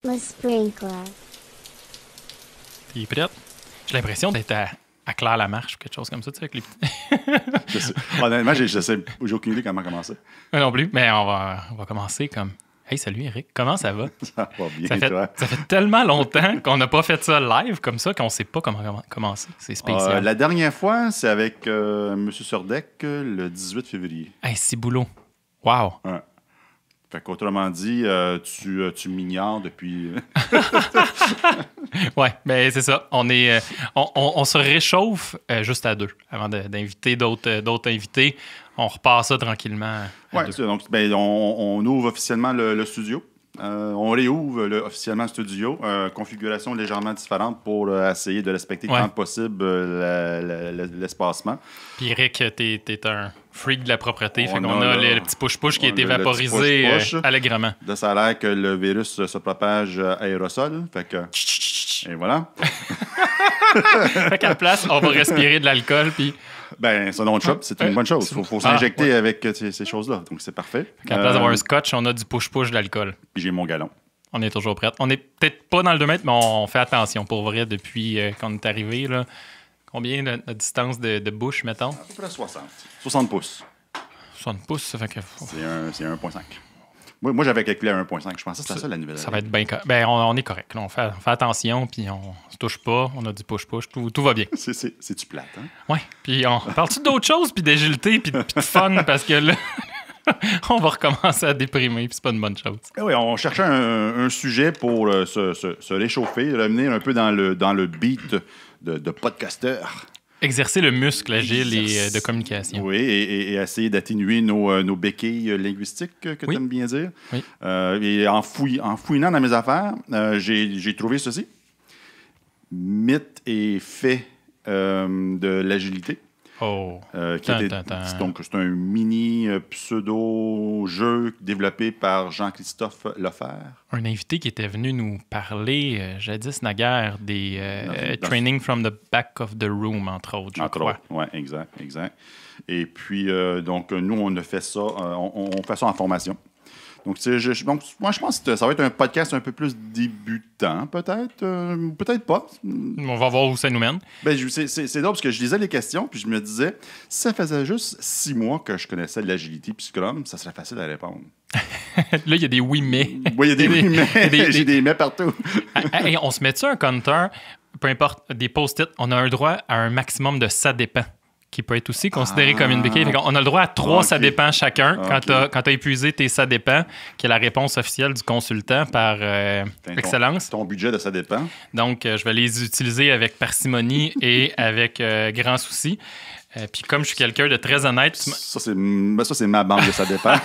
Le sprinkler. T'es prête? J'ai l'impression d'être à Claire Lamarche ou quelque chose comme ça, tu sais, avec les petits... Honnêtement, j'ai aucune idée comment commencer. Moi non plus, mais on va commencer comme... Hey, salut Eric, comment ça va? Ça va bien, toi. Ça fait tellement longtemps qu'on n'a pas fait ça live comme ça qu'on ne sait pas comment commencer. C'est spécial. La dernière fois, c'est avec M. Surdec le 18 février. Hey, Ciboulot. Wow. Ouais. Fait qu'autrement dit, tu m'ignores depuis... Ouais, ben c'est ça. On se réchauffe juste à deux avant d'inviter d'autres invités. On repart ça tranquillement. Oui, donc on ouvre officiellement le studio. On réouvre officiellement le studio. Configuration légèrement différente pour essayer de respecter tant que possible l'espacement. Puis Eric, t'es un freak de la propreté. Fait qu'on a le petit push-push qui a été vaporisé allègrement. Là, ça a l'air que le virus se propage aérosol. Fait que... Et voilà. Fait qu'à la place, on va respirer de l'alcool, puis... Ben, ça don't shop, c'est une bonne chose. Il faut s'injecter avec ces choses-là. Donc, c'est parfait. À la place d'avoir un scotch, on a du push-push d'alcool. Puis j'ai mon galon. On est toujours prêts. On n'est peut-être pas dans le 2 mètres, mais on fait attention. Pour vrai, depuis qu'on est arrivé, là, combien de distance de bouche, mettons? À peu près 60. 60 pouces. 60 pouces, ça fait que... C'est 1,5. Moi, j'avais calculé à 1,5. Je pensais que c'était ça la nouvelle. Ça va être bien correct. Ben, on est correct. Là. On fait attention, puis on se touche pas. On a du push-push. Tout va bien. C'est-tu plate, hein? Oui. Puis on parle-tu d'autres choses, puis d'agilité, puis de fun, parce que là, on va recommencer à déprimer, puis c'est pas une bonne chose. Oui, on cherchait un sujet pour se réchauffer, revenir un peu dans le beat de podcasteur. Exercer le muscle agile et de communication. Oui, et essayer d'atténuer nos béquilles linguistiques, que tu aimes bien dire. Oui. Et en fouinant dans mes affaires, j'ai trouvé ceci. Mythe et fait de l'agilité. Oh. Donc, c'est un mini pseudo-jeu développé par Jean-Christophe Lefebvre. Un invité qui était venu nous parler, jadis naguère, des training from the back of the room, entre autres, je crois. Oui, exact. Et puis, donc, nous, on a fait ça, on fait ça en formation. Donc, moi, je pense que ça va être un podcast un peu plus débutant, peut-être. Peut-être pas. On va voir où ça nous mène. Ben, c'est drôle parce que je lisais les questions puis je me disais, si ça faisait juste 6 mois que je connaissais l'agilité puis Scrum, ça serait facile à répondre. Là, il y a des oui, mais. Oui, il y a des oui, mais. J'ai des mais partout. Hey, on se met-tu un counter, peu importe, des post-it, on a un droit à un maximum de ça dépend, qui peut être aussi considéré comme une béquille. On a le droit à 3 ça dépend chacun. Quand tu as épuisé tes ça dépend, qui est la réponse officielle du consultant par excellence. Ton budget de ça dépend. Donc, je vais les utiliser avec parcimonie et avec grand souci. Puis comme je suis quelqu'un de très honnête... Ça, c'est ma banque de ça dépend.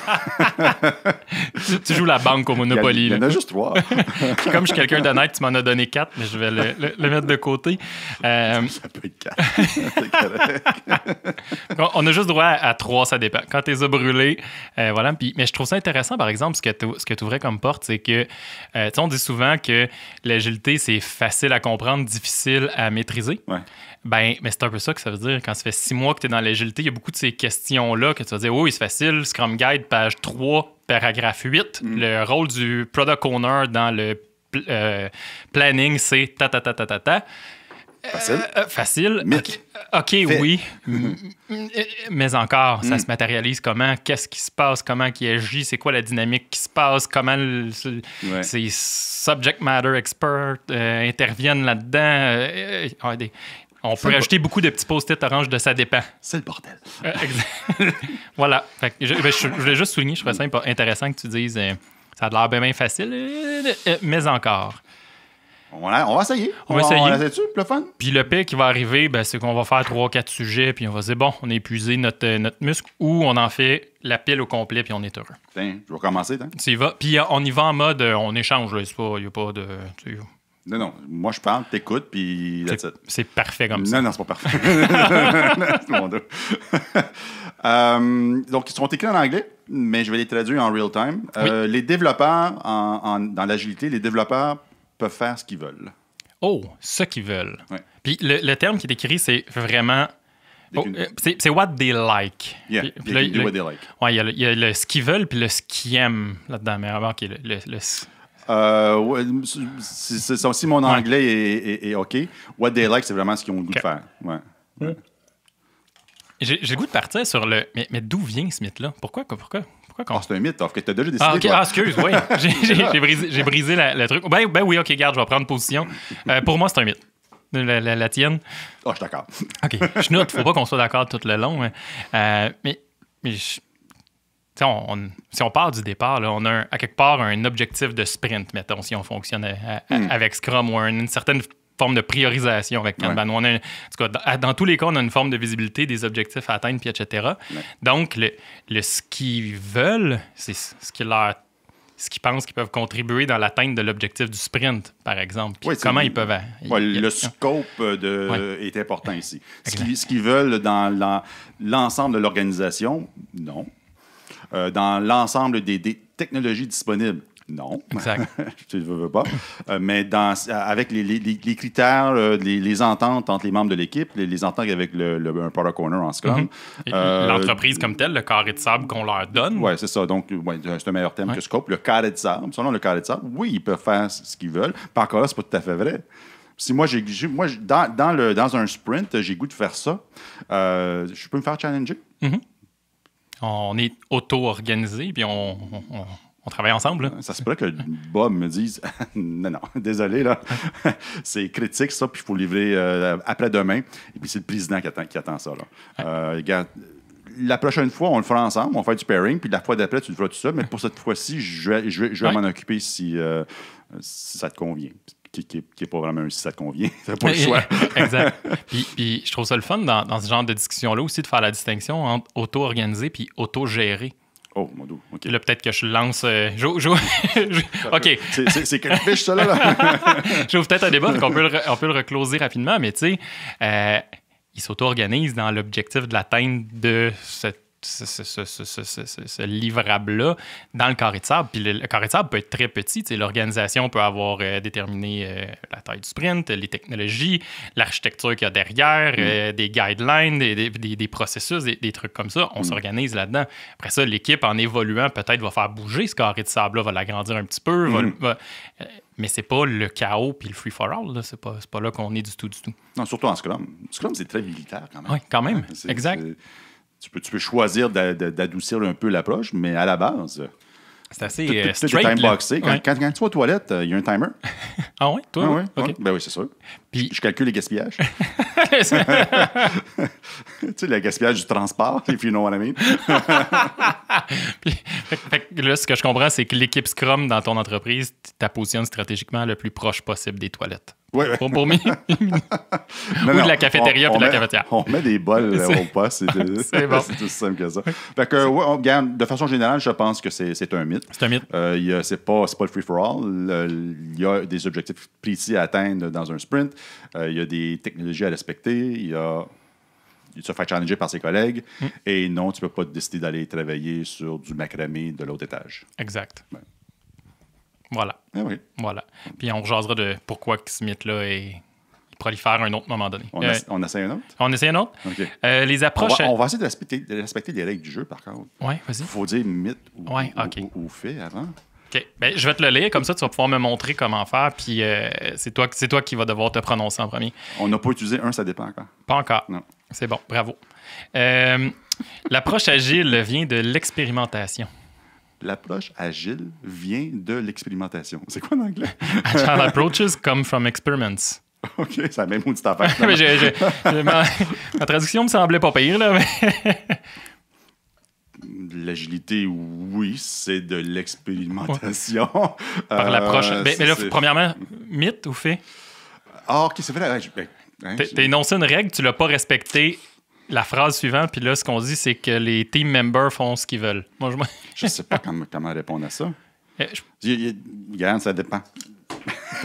tu joues la banque au Monopoly. Il y en a juste 3. Puis comme je suis quelqu'un d'honnête, tu m'en as donné 4, mais je vais le mettre de côté. Ça peut être 4. C'est correct. On a juste droit à 3, ça dépend. Quand tu les as brûlés, voilà. Puis, mais je trouve ça intéressant, par exemple, ce que tu ouvrais comme porte, c'est que, on dit souvent que l'agilité, c'est facile à comprendre, difficile à maîtriser. Ouais. Ben, mais c'est un peu ça que ça veut dire. Quand ça fait 6 mois que tu es dans l'agilité, il y a beaucoup de ces questions-là que tu vas dire, oui, c'est facile, Scrum Guide, page 3, paragraphe 8. Le rôle du product owner dans le planning, c'est ta. Facile. Facile. Mythe. OK, oui. Mais encore, ça se matérialise comment? Qu'est-ce qui se passe? Comment qui agit? C'est quoi la dynamique qui se passe? Comment ces subject matter experts interviennent là-dedans? On peut rajouter beaucoup de petits post-it orange de ça dépend. C'est le bordel. Exact. Voilà. Fait que je voulais juste souligner, je trouvais ça intéressant que tu dises ça a l'air bien facile, mais encore. On va essayer. On va essayer. On essaie-tu, le fun? Puis le pire qui va arriver, ben, c'est qu'on va faire 3-4 sujets, puis on va se dire, bon, on a épuisé notre muscle, ou on en fait la pile au complet, puis on est heureux. Tiens, je vais commencer. Tu y vas. Puis on y va en mode, on échange, là. Il n'y a pas de... Non, moi je parle, t'écoutes, puis that's it. C'est parfait comme ça. Non, c'est pas parfait. C'est mon dos. Donc, ils sont écrits en anglais, mais je vais les traduire en real time. Oui. Les développeurs, dans l'agilité, les développeurs peuvent faire ce qu'ils veulent. Oh, ce qu'ils veulent. Ouais. Puis le terme qui est écrit, c'est vraiment... c'est what they like. Yeah, puis là, what they like. Ouais, il y a le ce qu'ils veulent puis le ce qu'ils aiment là-dedans. Mais OK, Ouais, si mon anglais est OK, what they like, c'est vraiment ce qu'ils ont le goût de faire. Ouais. J'ai le goût de partir sur le... Mais d'où vient ce mythe-là? Pourquoi c'est un mythe, que tu as déjà décidé. Excuse, oui. J'ai brisé le truc. Ben oui, OK, regarde, je vais prendre position. Pour moi, c'est un mythe. La tienne? Je suis d'accord. OK, je note, faut pas qu'on soit d'accord tout le long. Mais si on part du départ, là, on a à quelque part un objectif de sprint, mettons, si on fonctionne avec Scrum ou une certaine forme de priorisation avec Kanban. On a, en tout cas, dans tous les cas, on a une forme de visibilité des objectifs à atteindre, puis etc. Ouais. Donc, ce qu'ils veulent, c'est ce qu'ils pensent qu'ils peuvent contribuer dans l'atteinte de l'objectif du sprint, par exemple. Puis comment ils peuvent... le scope est important ici. Ce qu'ils veulent dans l'ensemble de l'organisation, non. Dans l'ensemble des technologies disponibles, non. Exact. Tu ne veux pas. Mais avec les critères, les ententes entre les membres de l'équipe, les ententes avec un product owner en Scrum. L'entreprise comme telle, le carré de sable qu'on leur donne. Oui, c'est ça. Donc, c'est un meilleur terme que scope. Le carré de sable, selon le carré de sable, oui, ils peuvent faire ce qu'ils veulent. Par encore là, ce n'est pas tout à fait vrai. Si moi, dans un sprint, j'ai goût de faire ça, je peux me faire challenger. Mm-hmm. On est auto-organisé, puis on travaille ensemble. Là. Ça se pourrait que Bob me dise non, désolé, là, c'est critique ça, puis il faut livrer après-demain. Et puis c'est le président qui attend ça. Là. Regarde, la prochaine fois, on le fera ensemble, on va faire du pairing, puis la fois d'après, tu le feras tout seul, mais pour cette fois-ci, je vais m'en occuper si ça te convient. Qui n'est pas vraiment un si ça te convient. C'est pas le choix. Exact. Puis je trouve ça le fun dans ce genre de discussion-là aussi de faire la distinction entre auto-organisé puis auto-géré. Oh, mon Dieu. OK. Là, peut-être que je lance... OK. C'est quelle fiche, ça, là? J'ouvre peut-être un débat, on peut le recloser rapidement, mais tu sais, ils s'auto-organisent dans l'objectif de l'atteinte de ce livrable-là dans le carré de sable. Puis le carré de sable peut être très petit. L'organisation peut avoir déterminé la taille du sprint, les technologies, l'architecture qu'il y a derrière, des guidelines, des processus, des trucs comme ça. On s'organise là-dedans. Après ça, l'équipe, en évoluant, peut-être va faire bouger ce carré de sable-là, va l'agrandir un petit peu, mais c'est pas le chaos puis le free-for-all. Là. C'est pas là qu'on est du tout. Non, surtout en Scrum. Scrum, c'est très militaire quand même. Oui, quand même. Exact. Tu peux choisir d'adoucir un peu l'approche, mais à la base, c'est assez straight. Tout est time-boxé. Quand tu vas aux toilettes, il y a un timer. Ah oui? Toi? Ah oui? Okay. Ben oui, c'est sûr. Puis je calcule les gaspillages. Tu sais, le gaspillage du transport, if you know what I mean. Là, ce que je comprends, c'est que l'équipe Scrum dans ton entreprise, tu la positionnes stratégiquement le plus proche possible des toilettes. Oui. Pour de la cafétéria puis de la cafetière. On met des bols au poste. C'est bon. C'est aussi simple que ça. Fait que, de façon générale, je pense que c'est un mythe. C'est un mythe. C'est pas le free-for-all. Il y a des objectifs précis à atteindre dans un sprint. Il y a des technologies à respecter. Il se fait challenger par ses collègues. Et non, tu ne peux pas décider d'aller travailler sur du macramé de l'autre étage. Exact. Ouais. Voilà. Ah oui. Voilà. Puis on jasera de pourquoi ce mythe-là il prolifère à un autre moment donné. On essaie un autre? On essaie un autre? OK. Les approches... On va essayer de respecter les règles du jeu, par contre. Oui, vas-y. Il faut dire mythe ou fait avant. OK. Ben, je vais te le lire, comme ça tu vas pouvoir me montrer comment faire, puis c'est toi qui vas devoir te prononcer en premier. On n'a pas utilisé ça dépend encore. Pas encore. Non. C'est bon, bravo. L'approche agile vient de l'expérimentation. L'approche agile vient de l'expérimentation. C'est quoi en anglais? Agile approaches come from experiments. OK, c'est la même petite affaire. Ma traduction me semblait pas pire, là. Mais... L'agilité, oui, c'est de l'expérimentation. Par l'approche. Mais là, premièrement, mythe ou fait? Ah, OK, c'est vrai. T'as énoncé une règle, tu l'as pas respectée. La phrase suivante, puis là, ce qu'on dit, c'est que les team members font ce qu'ils veulent. Moi, je sais pas comment répondre à ça. Regarde, ça dépend.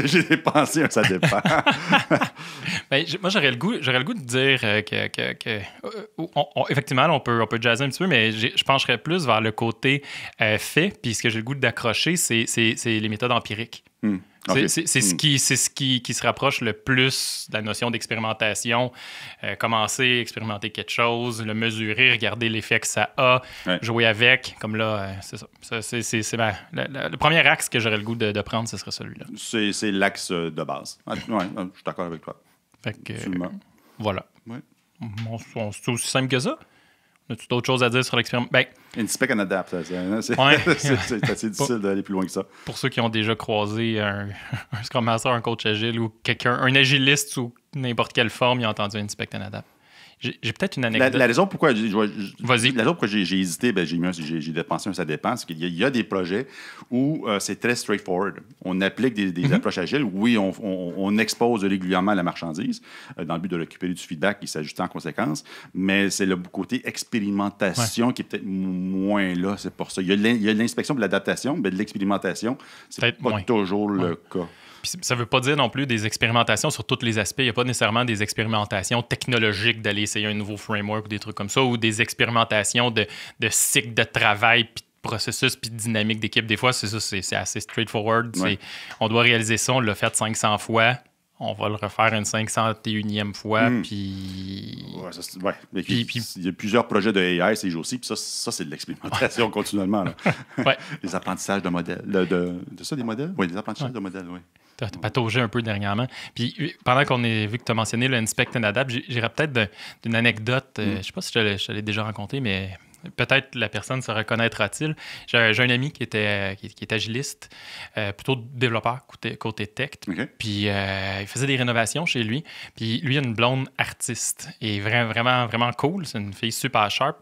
J'ai dépensé un ça dépend. Moi, j'aurais le goût de dire que effectivement, on peut jazzer un petit peu, mais je pencherais plus vers le côté fait. Puis ce que j'ai le goût d'accrocher, c'est les méthodes empiriques. Okay. C'est ce qui se rapproche le plus de la notion d'expérimentation. Commencer, expérimenter quelque chose, le mesurer, regarder l'effet que ça a, jouer avec. Comme là, c'est ça. Le premier axe que j'aurais le goût de prendre, ce serait celui-là. C'est l'axe de base. Oui, je suis d'accord avec toi. Fait que, voilà. Ouais. C'est aussi simple que ça. As-tu d'autres choses à dire sur l'expérimentation? Inspect and adapt. C'est assez difficile d'aller plus loin que ça. Pour ceux qui ont déjà croisé un Scrum Master, un coach agile ou un agiliste sous n'importe quelle forme, ils ont entendu Inspect and adapt. J'ai peut-être une anecdote. La raison pourquoi j'ai hésité, j'ai dépensé un ça dépend, c'est qu'il y a des projets où c'est très straightforward. On applique des approches agiles. Oui, on expose régulièrement la marchandise dans le but de récupérer du feedback et s'ajuster en conséquence, mais c'est le côté expérimentation qui est peut-être moins là. C'est pour ça. Il y a l'inspection et l'adaptation, mais de l'expérimentation, c'est pas toujours le cas. Puis ça ne veut pas dire non plus des expérimentations sur tous les aspects. Il n'y a pas nécessairement des expérimentations technologiques d'aller essayer un nouveau framework ou des trucs comme ça, ou des expérimentations de cycle de travail, puis de processus, puis de dynamique d'équipe. Des fois, c'est assez straightforward. Ouais. On doit réaliser ça, on l'a fait 500 fois. On va le refaire une 501e fois, puis... Il y a plusieurs projets de AI ces jours-ci, puis ça c'est de l'expérimentation continuellement. Là. Les apprentissages de modèles. De ça, des modèles? Oui, des apprentissages de modèles, oui. Tu as pataugé un peu dernièrement. Puis pendant qu'on est vu que tu as mentionné le Inspect and Adapt, j'irais peut-être d'une anecdote. Je ne sais pas si je l'ai déjà rencontré, mais peut-être la personne se reconnaîtra-t-il. J'ai un ami qui est agiliste, plutôt développeur côté tech. Okay. Puis il faisait des rénovations chez lui. Puis lui, il a une blonde artiste. Et vraiment, vraiment cool. C'est une fille super sharp.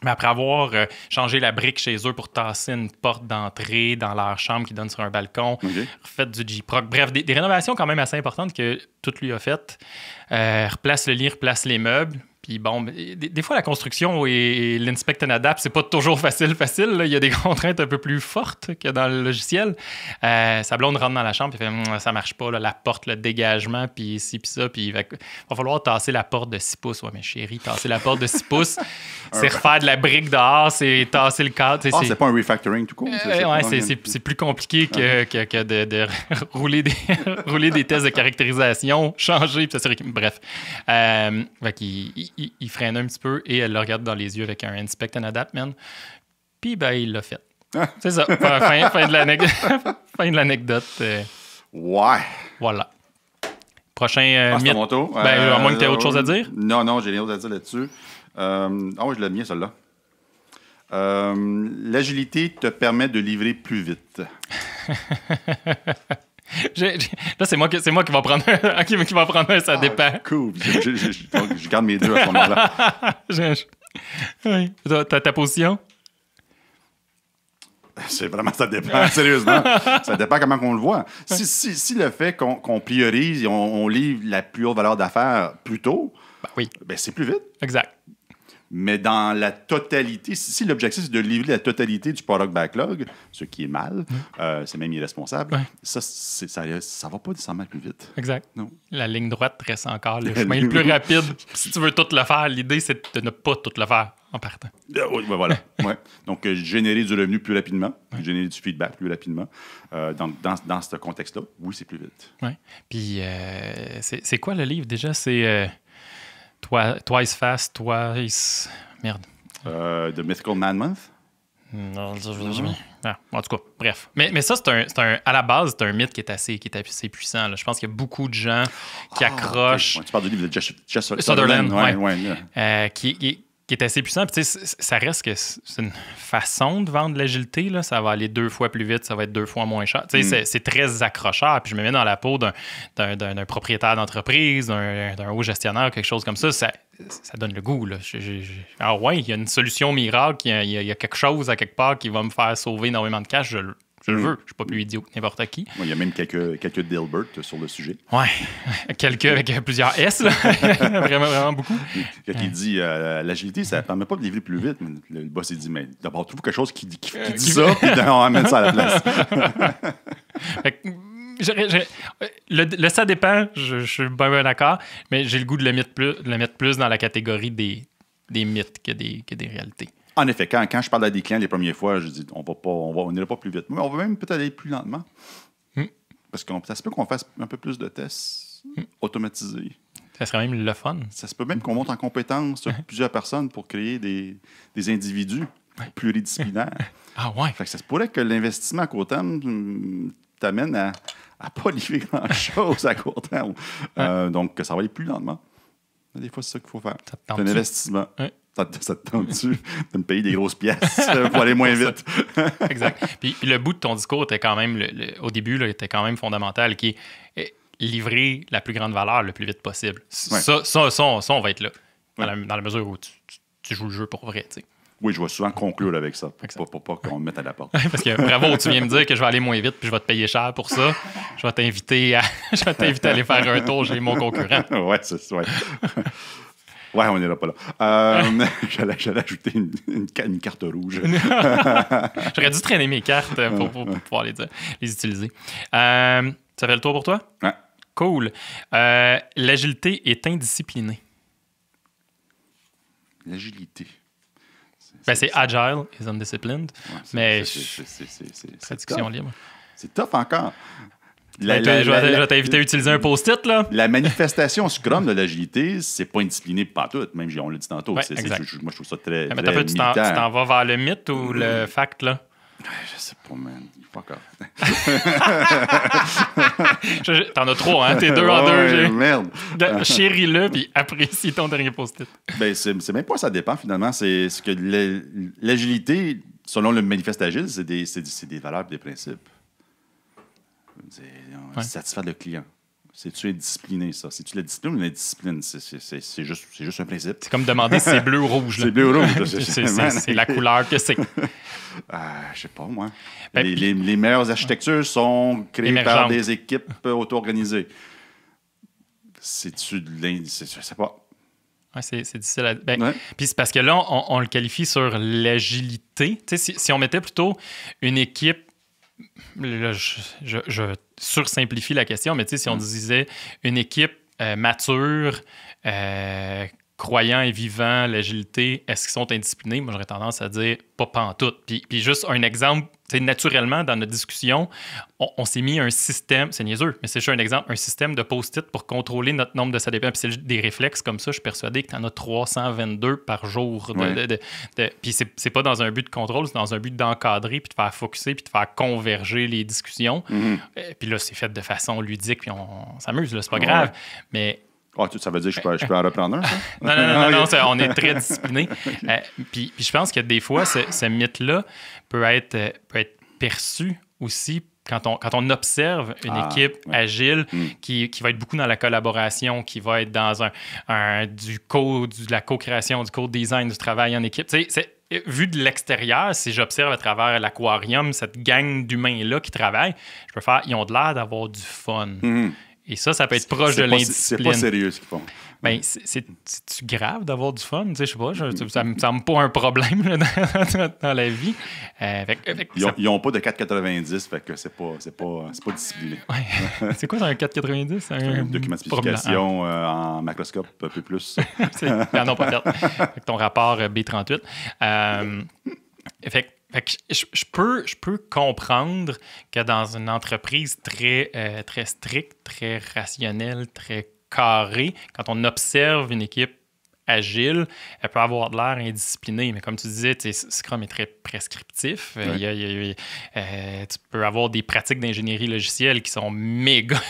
Mais après avoir changé la brique chez eux pour tasser une porte d'entrée dans leur chambre qui donne sur un balcon, refait du J-Proc. Bref, des rénovations quand même assez importantes que tout lui a faites. Replace le lit, replace les meubles. Puis bon, des fois, la construction et l'Inspect and Adapt, c'est pas toujours facile. Là. Il y a des contraintes un peu plus fortes que dans le logiciel. Sa blonde rentre dans la chambre et fait ça marche pas, là, la porte, le dégagement, puis ci, puis ça. Puis il va falloir tasser la porte de 6 pouces. Ouais, mais chérie, tasser la porte de 6 pouces, c'est refaire de la brique dehors, c'est tasser le cadre. C'est pas un refactoring tout court. C'est plus compliqué que de rouler des tests de caractérisation, changer, puis ça serait... Bref. Il freine un petit peu et elle le regarde dans les yeux avec un Inspect and Adapt, man. Puis, il l'a fait. C'est ça. Fin de l'anecdote. Ouais. Voilà. Prochain mythe. C'est mon tour. À moins que tu aies autre chose à dire. Non, j'ai rien d'autre à dire là-dessus. Oui, je l'ai mis, celle-là. L'agilité te permet de livrer plus vite. Là, c'est moi qui va prendre un, ça dépend. Cool. Je garde mes deux à ce moment-là. Oui. Ta position? C'est vraiment, ça dépend, sérieusement. Ça dépend comment on le voit. Si le fait qu'on priorise et on livre la plus haute valeur d'affaires plus tôt, c'est plus vite. Exact. Mais dans la totalité, si l'objectif c'est de livrer la totalité du product backlog, ce qui est mal, c'est même irresponsable, ça va pas nécessairement plus vite. Exact. Non. La ligne droite reste encore le chemin le plus rapide. Si tu veux tout le faire, l'idée c'est de ne pas tout le faire en partant. Voilà. Donc, générer du revenu plus rapidement, générer du feedback plus rapidement. Dans ce contexte-là, oui, c'est plus vite. Oui. Puis, c'est quoi le livre déjà? C'est... Twice Fast, Twice... Merde. The Mythical Man Month? Non, en tout cas, bref. Mais ça, à la base, c'est un mythe qui est assez puissant. Là. Je pense qu'il y a beaucoup de gens qui accrochent... Tu parles du livre de Jess Sutherland, qui est assez puissant. Puis, ça reste que c'est une façon de vendre l'agilité. Là. Ça va aller 2 fois plus vite, ça va être 2 fois moins cher. C'est très accrocheur. Puis je me mets dans la peau d'un propriétaire d'entreprise, d'un haut gestionnaire, quelque chose comme ça. Ça donne le goût. Là. Il y a une solution miracle, il y a quelque chose à quelque part qui va me faire sauver énormément de cash. Je le veux. Je ne suis pas plus idiot que n'importe qui. Il y a même quelques Dilbert sur le sujet. Oui, quelques avec plusieurs S. Là. Vraiment, vraiment beaucoup. Quand il dit l'agilité, ça ne permet pas de livrer plus vite. Mais le boss, il dit, mais d'abord, trouve quelque chose qui dit ça, puis on amène ça à la place. Le ça dépend, je suis bien d'accord, mais j'ai le goût de le mettre plus dans la catégorie des mythes que des réalités. En effet, quand je parle à des clients les premières fois, je dis on n'ira pas plus vite. Mais on va même peut-être aller plus lentement. Parce que ça se peut qu'on fasse un peu plus de tests automatisés. Ça serait même le fun. Ça se peut même qu'on monte en compétence sur plusieurs personnes pour créer des individus pluridisciplinaires. Ah ouais? Fait que ça se pourrait que l'investissement à court terme t'amène à pas livrer grand-chose à court terme. Donc, ça va aller plus lentement. Des fois, c'est ça qu'il faut faire. C'est un investissement. Ouais. Ça te tente-tu de me payer des grosses pièces pour aller moins vite? Exact. Puis le bout de ton discours était quand même, au début, là, était quand même fondamental, qui est livrer la plus grande valeur le plus vite possible. Ouais. Ça, on va être là, dans la mesure où tu joues le jeu pour vrai, tu sais. Oui, je vais souvent conclure avec ça, pour pas qu'on me mette à la porte. Parce que bravo, tu viens me dire que je vais aller moins vite puis je vais te payer cher pour ça. Je vais t'inviter à aller faire un tour chez mon concurrent. Ouais, c'est ça. Ouais, on n'ira pas là. J'allais ajouter une carte rouge. J'aurais dû traîner mes cartes pour pouvoir les utiliser. Ça fait le tour pour toi? Ouais. Cool. L'agilité est indisciplinée. L'agilité. C'est agile is undisciplined, mais traduction libre. C'est tough encore. Je vais t'inviter à utiliser un post-it, là. La manifestation Scrum de l'agilité, c'est pas indiscipliné pantoute, même on l'a dit tantôt. Ouais, moi, je trouve ça très, mais très tu t'en vas vers le mythe ou le fact, là? Je sais pas, man. Fuck off. T'en as trois, hein? T'es deux en deux. Merde. Chéris-le, puis apprécie ton dernier post-it. Ben, c'est même pas ça dépend, finalement. C'est ce que l'agilité, selon le manifeste agile, c'est des valeurs et des principes. Satisfaire le client. C'est-tu indiscipliné, ça? C'est-tu la discipline ou l'indiscipline? C'est juste un principe. C'est comme demander si c'est bleu ou rouge. C'est bleu ou rouge. C'est la couleur que c'est. Je sais pas, moi. Les meilleures architectures sont créées par des équipes auto-organisées. C'est-tu de l'indiscipline? Je sais pas. Ouais, c'est difficile à... Puis c'est parce que là, on le qualifie sur l'agilité. Tu sais, si on mettait plutôt une équipe... Là, je sursimplifie la question, mais tu sais, si on disait une équipe mature, croyant et vivant l'agilité, est-ce qu'ils sont indisciplinés? Moi, j'aurais tendance à dire pas pantoute. Puis juste un exemple, tu sais, naturellement, dans notre discussion, on s'est mis un système, c'est niaiseux, mais c'est juste un exemple, un système de post-it pour contrôler notre nombre de SADP. Puis c'est des réflexes comme ça, je suis persuadé que tu en as 322 par jour. Puis c'est pas dans un but de contrôle, c'est dans un but d'encadrer, puis de faire focusser, puis de faire converger les discussions. Puis là, c'est fait de façon ludique, puis on s'amuse, là, c'est pas grave. Mais... ça veut dire que je peux en reprendre un, ça? Non, on est très discipliné. Puis je pense que des fois, ce mythe-là peut être perçu aussi quand on observe une équipe agile qui va être beaucoup dans la collaboration, qui va être dans du code, de la co-création, du code design, du travail en équipe. Tu sais, vu de l'extérieur, si j'observe à travers l'aquarium, cette gang d'humains-là qui travaillent, je peux faire, ils ont de l'air d'avoir du fun. Et ça peut être proche de l'indiscipline. C'est pas sérieux ce qu'ils font. Ben, c'est-tu grave d'avoir du fun? Tu sais, je sais pas, ça me semble pas un problème là, dans la vie. Ils n'ont pas de 4,90, fait que c'est pas discipliné. Ouais. C'est quoi un 4,90? Un document de spécification en macroscope, un peu plus. Ils n'en ont pas fait. Avec ton rapport B38. Je peux comprendre que dans une entreprise très stricte, très rationnelle, très carrée, quand on observe une équipe agile, elle peut avoir de l'air indisciplinée. Mais comme tu disais, Scrum est très prescriptif. Tu peux avoir des pratiques d'ingénierie logicielle qui sont méga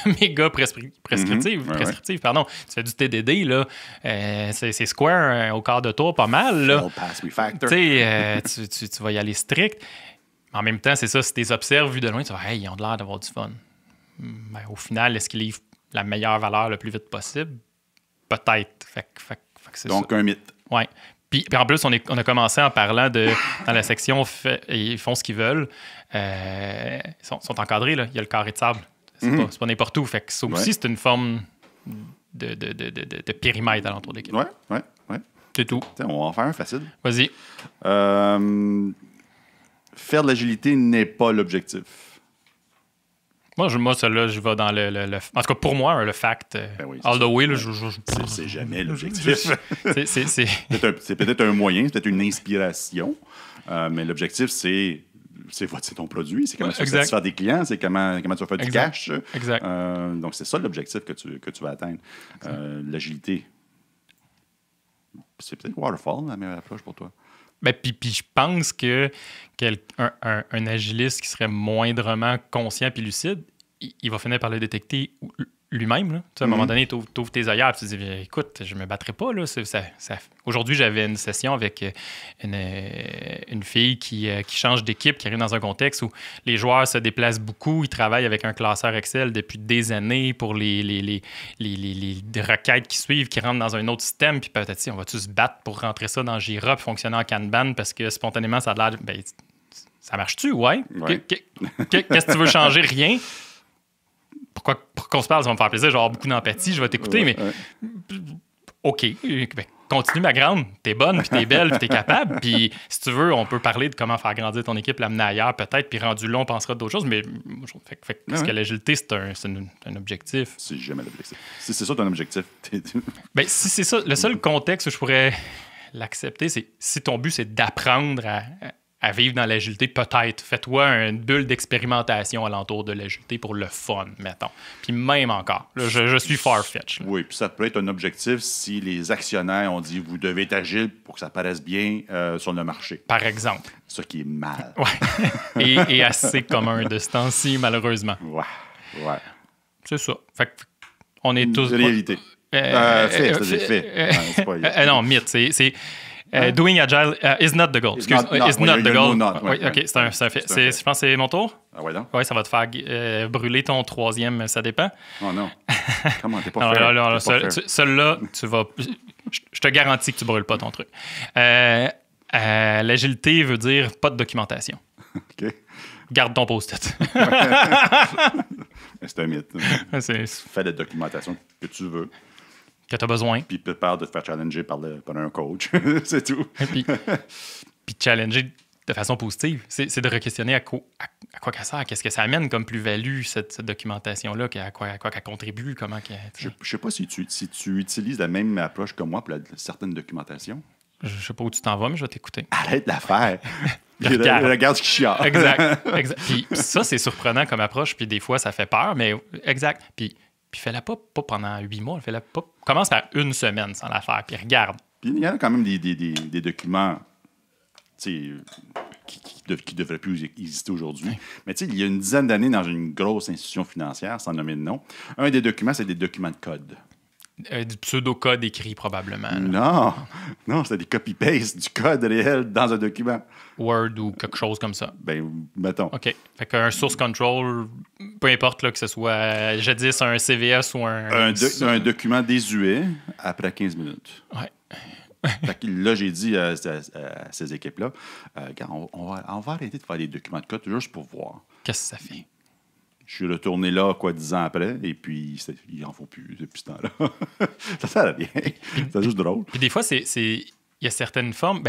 prescriptives. Pardon. Tu fais du TDD, là, c'est Square au quart de tour, pas mal. Là. Tu vas y aller strict. En même temps, c'est ça, si tu les observes vu de loin, tu vas ils ont de l'air d'avoir du fun. Ben, au final, est-ce qu'ils livrent la meilleure valeur le plus vite possible? Peut-être. Donc, un mythe. Oui. Puis en plus, on a commencé en parlant dans la section ils font ce qu'ils veulent. Ils sont encadrés, là. Il y a le carré de sable. C'est pas n'importe où. Fait que ça aussi, c'est une forme de périmètre à l'entour de l'équipe. Oui. C'est tout. On va en faire un facile. Vas-y. Faire de l'agilité n'est pas l'objectif. Moi, celle-là, je vais dans le... En tout cas, pour moi, le fact, all the way, là, c'est jamais l'objectif. C'est peut-être un moyen, c'est peut-être une inspiration, mais l'objectif, c'est c'est ton produit, c'est comment tu vas satisfaire des clients, c'est comment tu vas faire du cash. Exact. Donc, c'est ça l'objectif que tu vas atteindre. L'agilité. C'est peut-être Waterfall, la meilleure approche pour toi. Ben, puis je pense que un agiliste qui serait moindrement conscient puis lucide, il va finir par le détecter lui-même. Là. Tu sais, à un moment donné, tu ouvres tes œillères et tu te dis écoute, je me battrai pas. Là. Aujourd'hui, j'avais une session avec une fille qui change d'équipe, qui arrive dans un contexte où les joueurs se déplacent beaucoup. Ils travaillent avec un classeur Excel depuis des années pour les requêtes qui suivent, qui rentrent dans un autre système. Puis peut-être, on va-tu se battre pour rentrer ça dans Jira et fonctionner en Kanban parce que spontanément, ça a l'air. Ben, ça marche-tu? Ouais. Qu'est-ce que tu veux changer? Rien. Pour qu'on se parle, ça va me faire plaisir, je vais avoir beaucoup d'empathie, je vais t'écouter, mais OK, ben, continue ma grande, t'es bonne, puis t'es belle, puis t'es capable, puis si tu veux, on peut parler de comment faire grandir ton équipe, l'amener ailleurs peut-être, puis rendu là, on pensera d'autres choses, mais parce que l'agilité, c'est un objectif. C'est jamais l'objectif. Si c'est ça ton objectif. Ben, si c'est ça, le seul contexte où je pourrais l'accepter, c'est si ton but, c'est d'apprendre à vivre dans l'agilité, peut-être. Fais-toi une bulle d'expérimentation alentour de l'agilité pour le fun, mettons. Puis même encore. Là, je suis far-fetched. Oui, puis ça peut être un objectif si les actionnaires ont dit vous devez être agile pour que ça paraisse bien sur le marché. Par exemple. Ce qui est mal. Ouais. et assez commun de ce temps-ci, malheureusement. Ouais. C'est ça. Fait que on est tous... Réalité. Fait. Non, mythe. C'est doing agile is not the goal. Excuse, is not the goal. Oui, OK, c'est un fait. Je pense que c'est mon tour. Ah ouais, non? Oui, ça va te faire brûler ton troisième, ça dépend. Oh non. Comment t'es pas fair? Celui-là, tu vas... Je te garantis que tu brûles pas ton truc. L'agilité veut dire pas de documentation. OK. Garde ton post-it. C'est un mythe. Fais la documentation que tu veux. Que tu as besoin. Puis prépare de te faire challenger par un coach. C'est tout. Puis challenger de façon positive. C'est de re-questionner à quoi qu'elle sert. Qu'est-ce que ça amène comme plus-value, cette documentation-là, à quoi qu'elle contribue. Je ne sais pas si tu utilises la même approche que moi pour certaines documentations. Je ne sais pas où tu t'en vas, mais je vais t'écouter. Arrête de la faire. Regarde ce qui chiale. Exact. Puis ça, c'est surprenant comme approche. Puis des fois, ça fait peur, mais exact. Puis fais-la pas pendant 8 mois. Fais-la pas. Commence par une semaine sans la faire, puis regarde. Puis il y en a quand même des documents qui ne devraient plus exister aujourd'hui. Oui. Mais il y a une dizaine d'années, dans une grosse institution financière, sans nommer de nom, un des documents, c'est des documents de code. Du pseudo-code écrit, probablement. Non, c'était des copy-paste du code réel dans un document. Word ou quelque chose comme ça. Ben, mettons. OK. Fait qu'un source control, peu importe là, que ce soit jadis un CVS ou un document désuet après 15 minutes. Ouais. Fait que là, j'ai dit à ces équipes-là, on va arrêter de faire des documents de code juste pour voir. Qu'est-ce que ça fait? Je suis retourné là, 10 ans après, et puis ils n'en font plus depuis ce temps-là. Ça sert à rien. C'est juste drôle. Puis des fois, il y a certaines formes,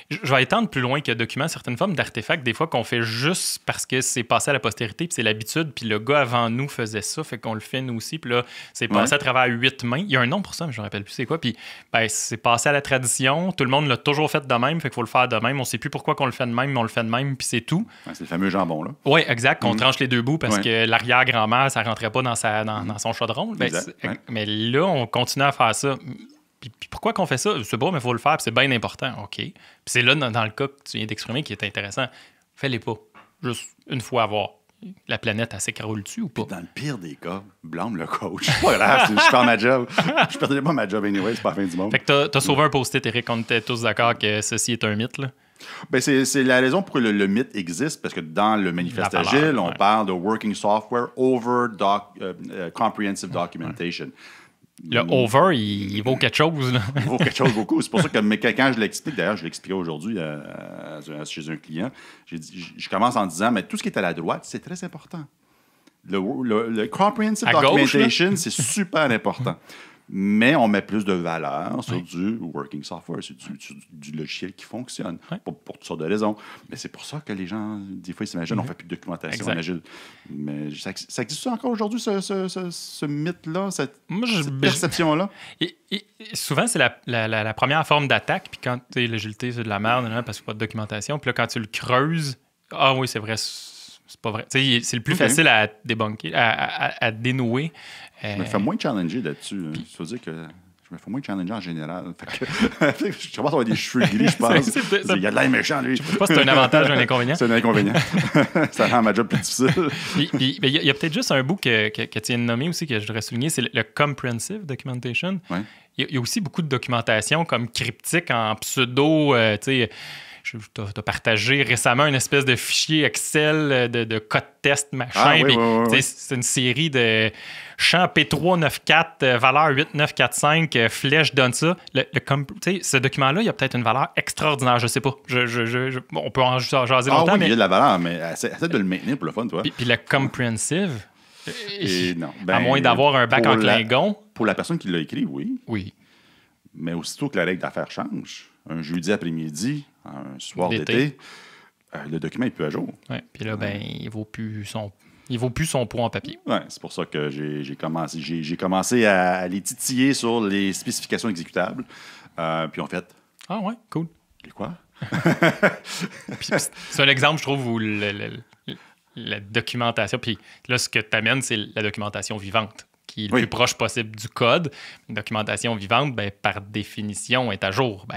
je vais étendre plus loin que document, certaines formes d'artefacts, des fois qu'on fait juste parce que c'est passé à la postérité, puis c'est l'habitude, puis le gars avant nous faisait ça, fait qu'on le fait nous aussi, puis là, c'est passé à travers 8 mains. Il y a un nom pour ça, mais je ne me rappelle plus c'est quoi, puis c'est passé à la tradition, tout le monde l'a toujours fait de même, fait qu'il faut le faire de même, on ne sait plus pourquoi qu'on le fait de même, mais on le fait de même, puis c'est tout. Ouais, c'est le fameux jambon, là. Oui, exact, qu'on tranche les deux bouts parce que l'arrière-grand-mère, ça ne rentrait pas dans son chaudron. Mais là, on continue à faire ça. Puis pourquoi qu'on fait ça? C'est beau, mais il faut le faire, puis c'est bien important. OK. Puis c'est là, dans le cas que tu viens d'exprimer, qui est intéressant. Fais-les pas. Juste une fois à voir. La planète, elle s'écroule-tu ou pas? Puis dans le pire des cas, blâme le coach. C'est pas grave, je fais ma job. Je perdrai pas ma job anyway, c'est pas la fin du monde. Fait que t'as sauvé un post-it, Eric. On était tous d'accord que ceci est un mythe, là? Ben c'est la raison pour laquelle le mythe existe, parce que dans le manifeste agile, on parle de working software over comprehensive documentation. Le over, il vaut quelque chose. Là. Il vaut quelque chose beaucoup. C'est pour ça que quand je l'explique, d'ailleurs, je l'expliquais aujourd'hui chez un client, je commence en disant, mais tout ce qui est à la droite, c'est très important. Le comprehensive documentation, c'est super important. Mais on met plus de valeur sur du working software, sur du logiciel qui fonctionne, pour toutes sortes de raisons. Mais c'est pour ça que les gens, des fois, ils s'imaginent, on ne fait plus de documentation en agile. Mais ça existe encore aujourd'hui, ce mythe-là, cette perception-là? Et souvent, c'est la première forme d'attaque. Puis quand l'agilité, c'est de la merde, parce qu'il n'y a pas de documentation. Puis là, quand tu le creuses, Ah oui, c'est vrai. C'est pas vrai. T'sais, c'est le plus facile à débunker, à dénouer. Je me fais moins challenger là-dessus. Ça veut dire que je me fais moins challenger en général. Fait que, je commence à avoir des cheveux gris, je pense. Il y a de l'air méchant, lui. Je sais pas si c'est un avantage ou un inconvénient. C'est un inconvénient. Ça rend ma job plus difficile. Il y a peut-être juste un bout que tu viens de nommer aussi que je voudrais souligner, c'est le comprehensive documentation. Ouais. Il y a aussi beaucoup de documentation comme cryptique en pseudo, tu sais. Tu as partagé récemment une espèce de fichier Excel de code test, machin. Oui. C'est une série de champs P394, valeur 8945, flèche donne ça. Ce document-là, il y a peut-être une valeur extraordinaire, je sais pas. On peut en jaser longtemps. Oui, il y a de la valeur, mais essaie de le maintenir pour le fun, toi. Puis le comprehensive, non, à moins d'avoir un bac en Klingon. Pour la personne qui l'a écrit, oui. Oui. Mais aussitôt que la règle d'affaires change, un jeudi après-midi, un soir d'été, le document est plus à jour. Oui, puis là, il vaut plus son poids en papier. Oui, c'est pour ça que j'ai commencé à les titiller sur les spécifications exécutables. Puis en fait... Ah ouais, cool. Et quoi? C'est un exemple, je trouve, où la documentation... Puis là, ce que tu amènes, c'est la documentation vivante, qui est le plus proche possible du code. Une documentation vivante, par définition, est à jour.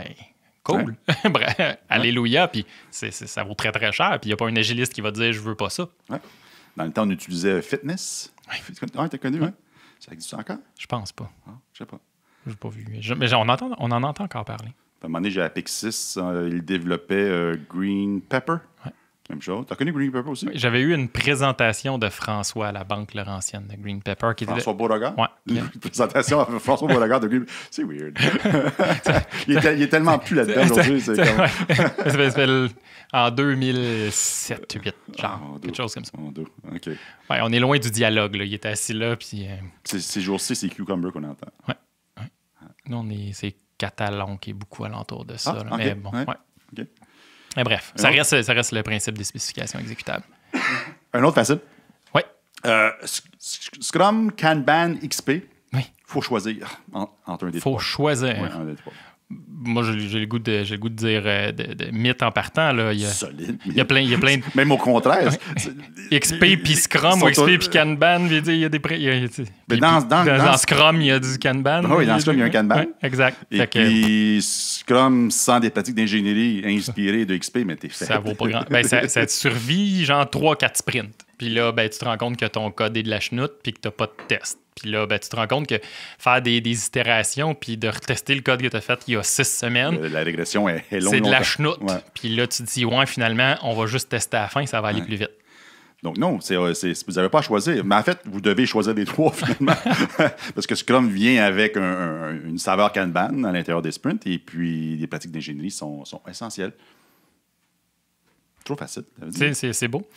Cool. Ouais. Bref, alléluia. Puis ça vaut très, très cher. Puis il n'y a pas un agiliste qui va dire « je veux pas ça ouais. ». Dans le temps, on utilisait Fitness. Ah, t'as connu, hein? Ça existe encore? Je pense pas. Ah, je sais pas. Je n'ai pas vu. Mais on en entend encore parler. À un moment donné, j'ai à Pixis, il développait Green Pepper. Ouais. Même chose. T'as connu Green Pepper aussi? Oui, j'avais eu une présentation de François à la Banque Laurentienne de Green Pepper. François Beauregard? Oui. Une présentation à François Beauregard de Green Pepper. C'est weird. il est tellement plus là-dedans aujourd'hui. C'est comme... en 2007-2008, genre, quelque chose comme ça. OK. Ouais, on est loin du dialogue. Là. Il était assis là. Puis, ces jours-ci, c'est Cucumber qu'on entend. Oui. Nous, c'est Catalan qui est beaucoup alentour de ça. Okay. Mais bon, OK. Mais bref, ça reste le principe des spécifications exécutables. Un autre facile. Oui. Scrum, Kanban, XP. Oui. Il faut choisir entre un des trois. Il faut choisir. Oui, un des trois. Moi, j'ai le goût de dire de mythe en partant. Là. Solide. Il y a plein de... Même au contraire. XP puis Scrum, ou XP puis Kanban. Il y a des... Mais dans Scrum, il y a du Kanban. Oui, dans Scrum, il y a un Kanban. Oui, exact. Et puis Scrum sans des pratiques d'ingénierie inspirées de XP, mais t'es fait. Ça vaut pas grand... ça te survit genre 3-4 sprints. Puis là, tu te rends compte que ton code est de la chenoute puis que t'as pas de test. Puis là, tu te rends compte que faire des itérations puis de retester le code que tu as fait il y a 6 semaines... La régression est longue. C'est de la chenoute. Ouais. Puis là, tu te dis, finalement, on va juste tester à la fin, ça va aller plus vite. Donc non, vous n'avez pas à choisir. Mais en fait, vous devez choisir des trois, finalement. Parce que Scrum vient avec une saveur Kanban à l'intérieur des sprints et puis les pratiques d'ingénierie sont essentielles. Trop facile. C'est beau.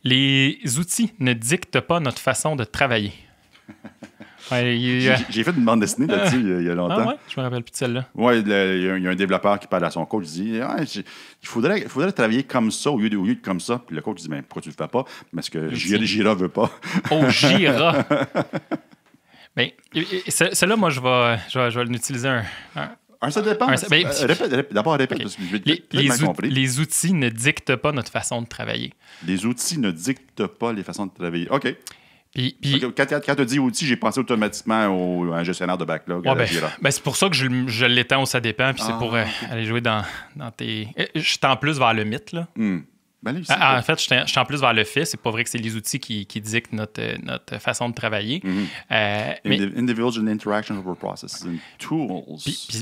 Les outils ne dictent pas notre façon de travailler. J'ai fait une bande dessinée là-dessus il y a longtemps. Ah ouais? Je me rappelle plus de celle-là. Oui, il y a un développeur qui parle à son coach, il dit il faudrait travailler comme ça au lieu de comme ça. Puis le coach dit pourquoi tu le fais pas? Parce que Jira veut pas. Oh, Jira! Bien, celle-là, moi, je vais l'utiliser ça dépend. Répète. Parce que je vais compris. Les outils ne dictent pas notre façon de travailler. Les outils ne dictent pas les façons de travailler. OK. Puis, quand tu dis outils, j'ai pensé automatiquement à un gestionnaire de backlog. C'est pour ça que je l'étends au ça dépend. Puis c'est pour aller jouer dans tes... Je tends plus vers le mythe, là. En fait, je tends plus vers le fait. C'est pas vrai que c'est les outils qui dictent notre façon de travailler. Individual interaction over processes and tools.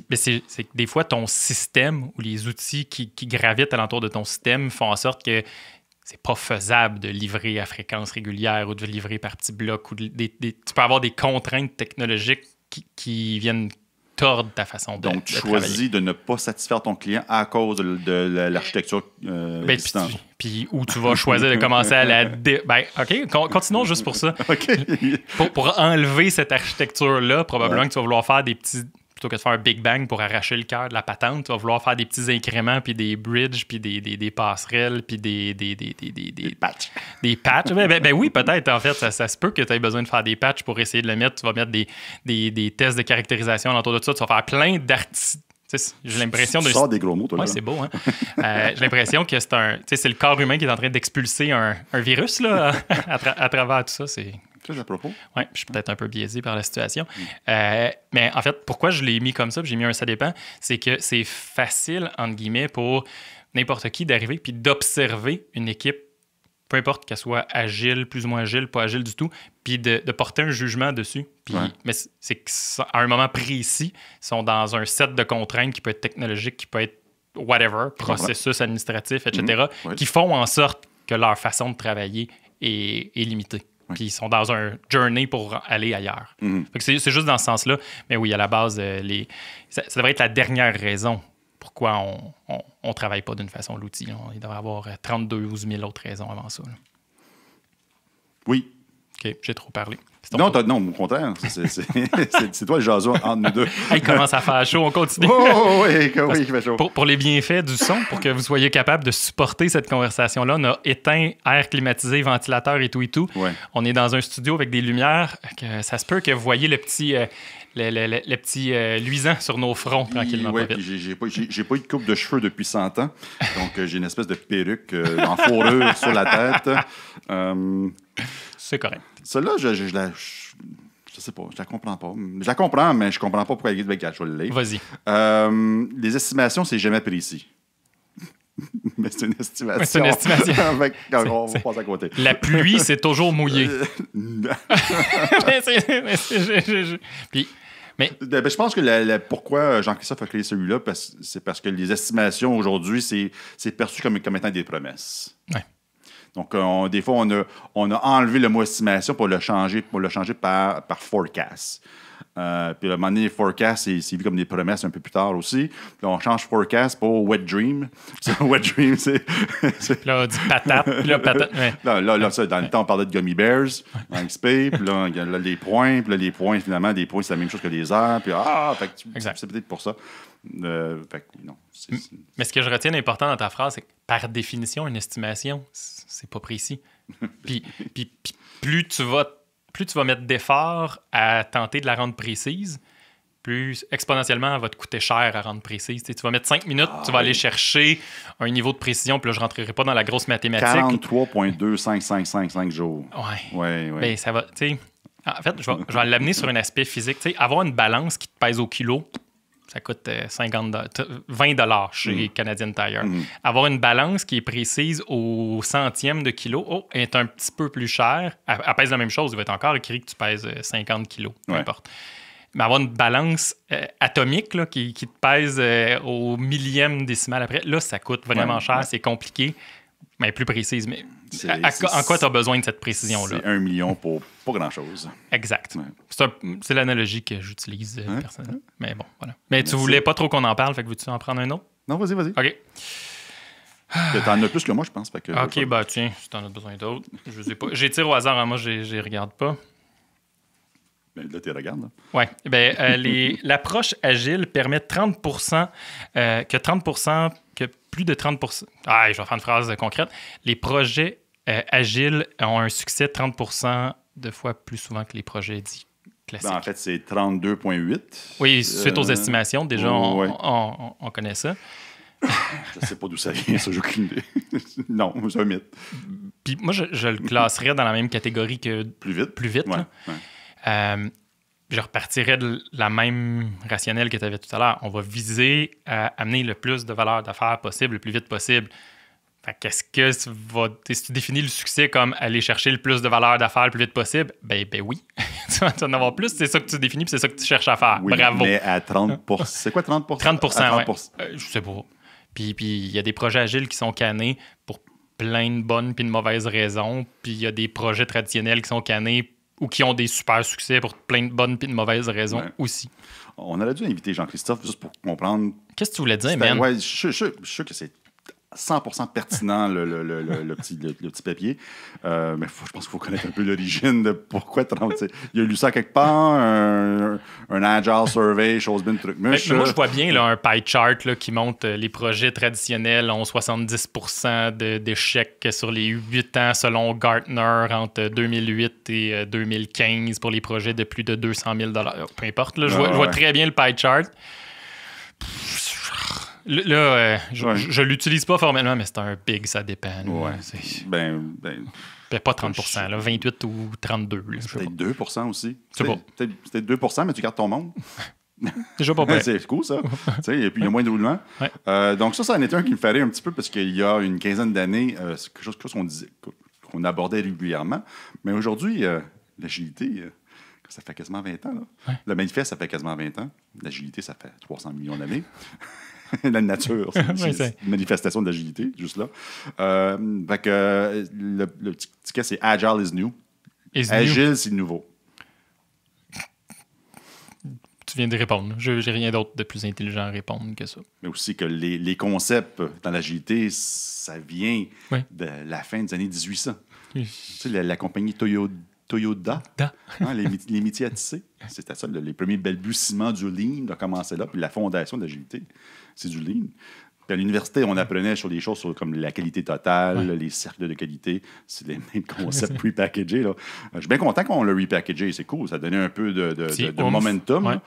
Mais c'est que des fois, ton système ou les outils qui gravitent alentour de ton système font en sorte que c'est pas faisable de livrer à fréquence régulière ou de livrer par petits blocs. Tu peux avoir des contraintes technologiques qui viennent tordre ta façon de travailler. Donc, tu choisis de ne pas satisfaire ton client à cause de l'architecture existante. Puis où tu vas choisir de commencer à la... OK, continuons juste pour ça. Okay. pour enlever cette architecture-là, probablement que tu vas vouloir faire des petits... Plutôt que de faire un Big Bang pour arracher le cœur de la patente, tu vas vouloir faire des petits incréments, puis des bridges, puis des passerelles, puis des patchs. Des patchs. Ben oui, peut-être, en fait. Ça se peut que tu aies besoin de faire des patchs pour essayer de le mettre. Tu vas mettre des tests de caractérisation autour de ça. Tu vas faire plein d'artistes. j'ai l'impression Tu sors des gros mots, toi, là. Ouais, c'est beau, hein? J'ai l'impression que c'est le corps humain qui est en train d'expulser un virus, là, à travers tout ça. C'est très à propos. Oui, je suis peut-être un peu biaisé par la situation. Mais en fait, pourquoi je l'ai mis comme ça, puis j'ai mis un ça dépend, c'est que c'est facile, entre guillemets, pour n'importe qui d'arriver puis d'observer une équipe, peu importe qu'elle soit agile, plus ou moins agile, pas agile du tout, puis de porter un jugement dessus. Puis, mais c'est qu'à un moment précis, ils sont dans un set de contraintes qui peut être technologique, qui peut être whatever, processus administratif, etc., qui font en sorte que leur façon de travailler est limitée. Puis ils sont dans un journey pour aller ailleurs. Fait que c'est juste dans ce sens-là. Mais oui, à la base, ça devrait être la dernière raison pourquoi on ne travaille pas d'une façon l'outil. Il devrait y avoir 32 ou 000 autres raisons avant ça. Là. Oui. OK, j'ai trop parlé. Non, au contraire. C'est toi le jason entre nous deux. Il commence à faire chaud, on continue. Oui, il fait chaud. Pour les bienfaits du son, pour que vous soyez capable de supporter cette conversation-là, on a éteint air climatisé, ventilateur et tout et tout. Ouais. On est dans un studio avec des lumières. Ça se peut que vous voyez le petit luisant sur nos fronts tranquillement. Oui, j'ai pas eu de coupe de cheveux depuis 100 ans. Donc, j'ai une espèce de perruque en fourrure sur la tête. C'est correct. Celle-là, je sais pas, je la comprends pas. Je la comprends, mais je comprends pas pourquoi elle est avec je vais le lire. Vas-y. Les estimations, c'est jamais précis. Mais c'est une estimation. C'est une estimation. On va passer à côté. La pluie, c'est toujours mouillé. Puis... Mais je pense que pourquoi Jean-Christophe a créé celui-là, c'est parce que les estimations aujourd'hui, c'est perçu comme étant des promesses. Ouais. Donc, des fois, on a enlevé le mot estimation pour le changer par forecast. Puis à un moment donné, forecast, c'est vu comme des promesses un peu plus tard aussi. Puis on change forecast pour wet dream. Wet dream, c'est... Là, on dit patate. Là, ça, dans le temps, on parlait de gummy bears, dans XP. Puis là, il y a les points. Puis là, les points, finalement, des points, c'est la même chose que les heures. Puis c'est peut-être pour ça. Non. Mais ce que je retiens d'important dans ta phrase, c'est que par définition, une estimation, c'est pas précis. Puis plus tu vas mettre d'efforts à tenter de la rendre précise, plus exponentiellement, elle va te coûter cher à rendre précise. Tu vas mettre 5 minutes, tu vas aller chercher un niveau de précision, puis là, je ne rentrerai pas dans la grosse mathématique. 43,25555 jours. Ouais. Ben, ça va, tu sais... En fait, je vais l'amener sur un aspect physique. Tu sais, avoir une balance qui te pèse au kilo, ça coûte $20 chez Canadian Tire. Avoir une balance qui est précise au centième de kilo est un petit peu plus cher. Elle pèse la même chose. Il va être encore écrit que tu pèses 50 kilos, peu importe. Mais avoir une balance atomique là, qui te pèse au millième décimal après, là, ça coûte vraiment cher. C'est compliqué, mais plus précise. Mais en quoi tu as besoin de cette précision-là? C'est 1 million pour pas grand-chose. Exact. Ouais. C'est l'analogie que j'utilise personnellement. Mais bon, voilà. Mais tu voulais pas trop qu'on en parle, fait que veux-tu en prendre un autre? Non, vas-y. OK. T'en as plus que moi, je pense. OK, bah tiens, si t'en as besoin d'autres. Je sais pas. J'ai tiré au hasard, hein, moi, je regarde pas. Ben, là, tu regardes. Oui. L'approche agile permet 30%, que plus de 30%. Je vais faire une phrase concrète. Les projets agiles ont un succès 30% de fois plus souvent que les projets dits classiques. En fait, c'est 32,8. Oui, suite aux estimations. Déjà, on connaît ça. Je ne sais pas d'où ça vient, ça, j'ai aucune idée. Non, c'est un mythe. Puis moi, je le classerais dans la même catégorie que... Plus vite. Ouais, là. Je repartirais de la même rationnelle que tu avais tout à l'heure. On va viser à amener le plus de valeur d'affaires possible, le plus vite possible. Qu'est-ce que si tu définis le succès comme aller chercher le plus de valeur d'affaires le plus vite possible, ben oui. Tu vas en avoir plus, c'est ça que tu définis, puis c'est ça que tu cherches à faire. Oui, bravo. Mais à 30%. C'est quoi 30%? 30%, oui. Je sais pas. Puis il y a des projets agiles qui sont cannés pour plein de bonnes puis de mauvaises raisons. Puis il y a des projets traditionnels qui sont cannés ou qui ont des super succès pour plein de bonnes puis de mauvaises raisons aussi. On aurait dû inviter Jean-Christophe juste pour comprendre... Qu'est-ce que tu voulais dire, man? Oui, je suis sûr que c'est 100% pertinent, le petit papier. Mais je pense qu'il faut connaître un peu l'origine de pourquoi 30. Il a lu ça quelque part, un Agile Survey, chose bien, truc muche. Moi, je vois bien là, un pie chart là, qui montre les projets traditionnels ont 70% d'échecs sur les 8 ans selon Gartner entre 2008 et 2015 pour les projets de plus de 200 000 $. Peu importe, là, je vois très bien le pie chart. Là, je l'utilise pas formellement, mais c'est un big, ça dépend. Ouais. Pas 30%, là, 28 ou 32. Là, c'est peut-être 2% aussi. C'est bon. C'est peut-être 2%, mais tu gardes ton monde. Déjà pas pire. C'est cool, ça. Et puis, il y a moins de roulement. Ouais. Donc, ça en était un qui me ferait un petit peu parce qu'il y a une quinzaine d'années, c'est quelque chose qu'on abordait régulièrement. Mais aujourd'hui, l'agilité, ça fait quasiment 20 ans. Là. Ouais. Le manifeste, ça fait quasiment 20 ans. L'agilité, ça fait 300 millions d'années. La nature, c'est une manifestation d'agilité, juste là. Fait que le ticket, c'est Agile is new. Agile, c'est nouveau. Tu viens de répondre. Je n'ai rien d'autre de plus intelligent à répondre que ça. Mais aussi que les concepts dans l'agilité, ça vient de la fin des années 1800. Tu sais, la compagnie Toyota, les métiers à tisser. C'était ça, les premiers balbutiements du Lean ont commencé là, puis la fondation de l'agilité, c'est du Lean. Puis à l'université, on apprenait sur des choses comme la qualité totale, les cercles de qualité. C'est les mêmes concepts prepackagés. Là. Je suis bien content qu'on l'a repackagé. C'est cool. Ça donnait un peu de momentum. Ouais.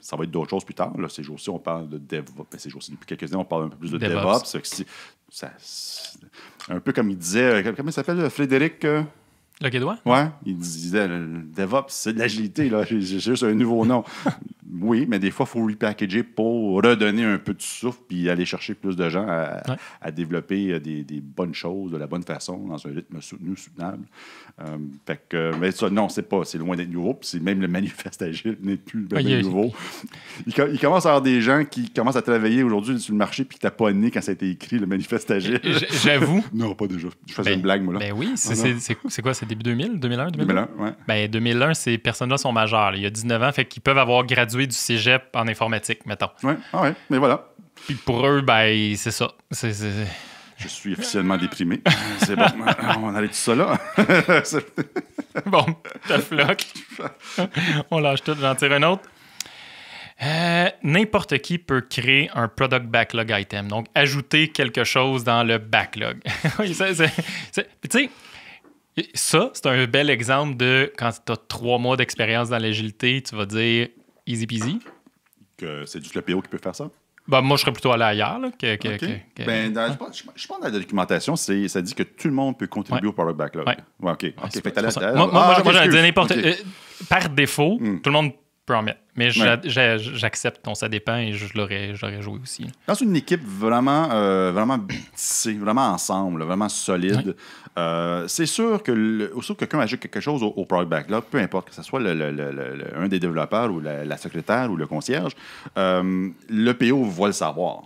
Ça va être d'autres choses plus tard. Là. Ces jours-ci, on parle de DevOps. Ces jours-ci, depuis quelques années, on parle un peu plus de DevOps. Un peu comme il disait... Comment il s'appelle, Frédéric... Le Quédois? Oui, il disait, le DevOps, c'est de l'agilité, là. J'ai juste un nouveau nom. Oui, mais des fois, il faut repackager pour redonner un peu de souffle puis aller chercher plus de gens à développer des bonnes choses de la bonne façon, dans un rythme soutenu, soutenable. Fait que, mais ça, non, c'est loin d'être nouveau. Puis même le manifeste agile n'est plus nouveau. Il commence à y avoir des gens qui commencent à travailler aujourd'hui sur le marché puis qui n'étaient pas nés quand ça a été écrit, le manifeste agile. J'avoue. Non, pas déjà. Je faisais une blague, moi, là. Ben oui, c'est quoi? C'est début 2000? 2001? 2001, oui. Ben 2001, ces personnes-là sont majeures. Là. Il y a 19 ans, fait qu'ils peuvent avoir gradué du cégep en informatique, mettons. Oui, mais voilà. Puis pour eux, ben c'est ça. Je suis officiellement déprimé. C'est bon, on allait tout ça là. Bon, t'as floc. On lâche tout, j'en tire un autre. N'importe qui peut créer un product backlog item. Donc, ajouter quelque chose dans le backlog. Tu sais, ça, c'est un bel exemple de quand tu as 3 mois d'expérience dans l'agilité, tu vas dire easy peasy. Que c'est juste le PO qui peut faire ça? Ben, moi, je serais plutôt allé ailleurs. Là, je pense que la documentation, ça dit que tout le monde peut contribuer au product backlog. Ouais. OK. Moi, j'aurais dit n'importe... par défaut, tout le monde peut en mettre. Mais j'accepte ton ça dépend et j'aurais joué aussi. Dans une équipe vraiment tissée, vraiment ensemble, vraiment solide, c'est sûr que aussi que quelqu'un ajoute quelque chose au product backlog, peu importe que ce soit un des développeurs ou la secrétaire ou le concierge, le PO va le savoir.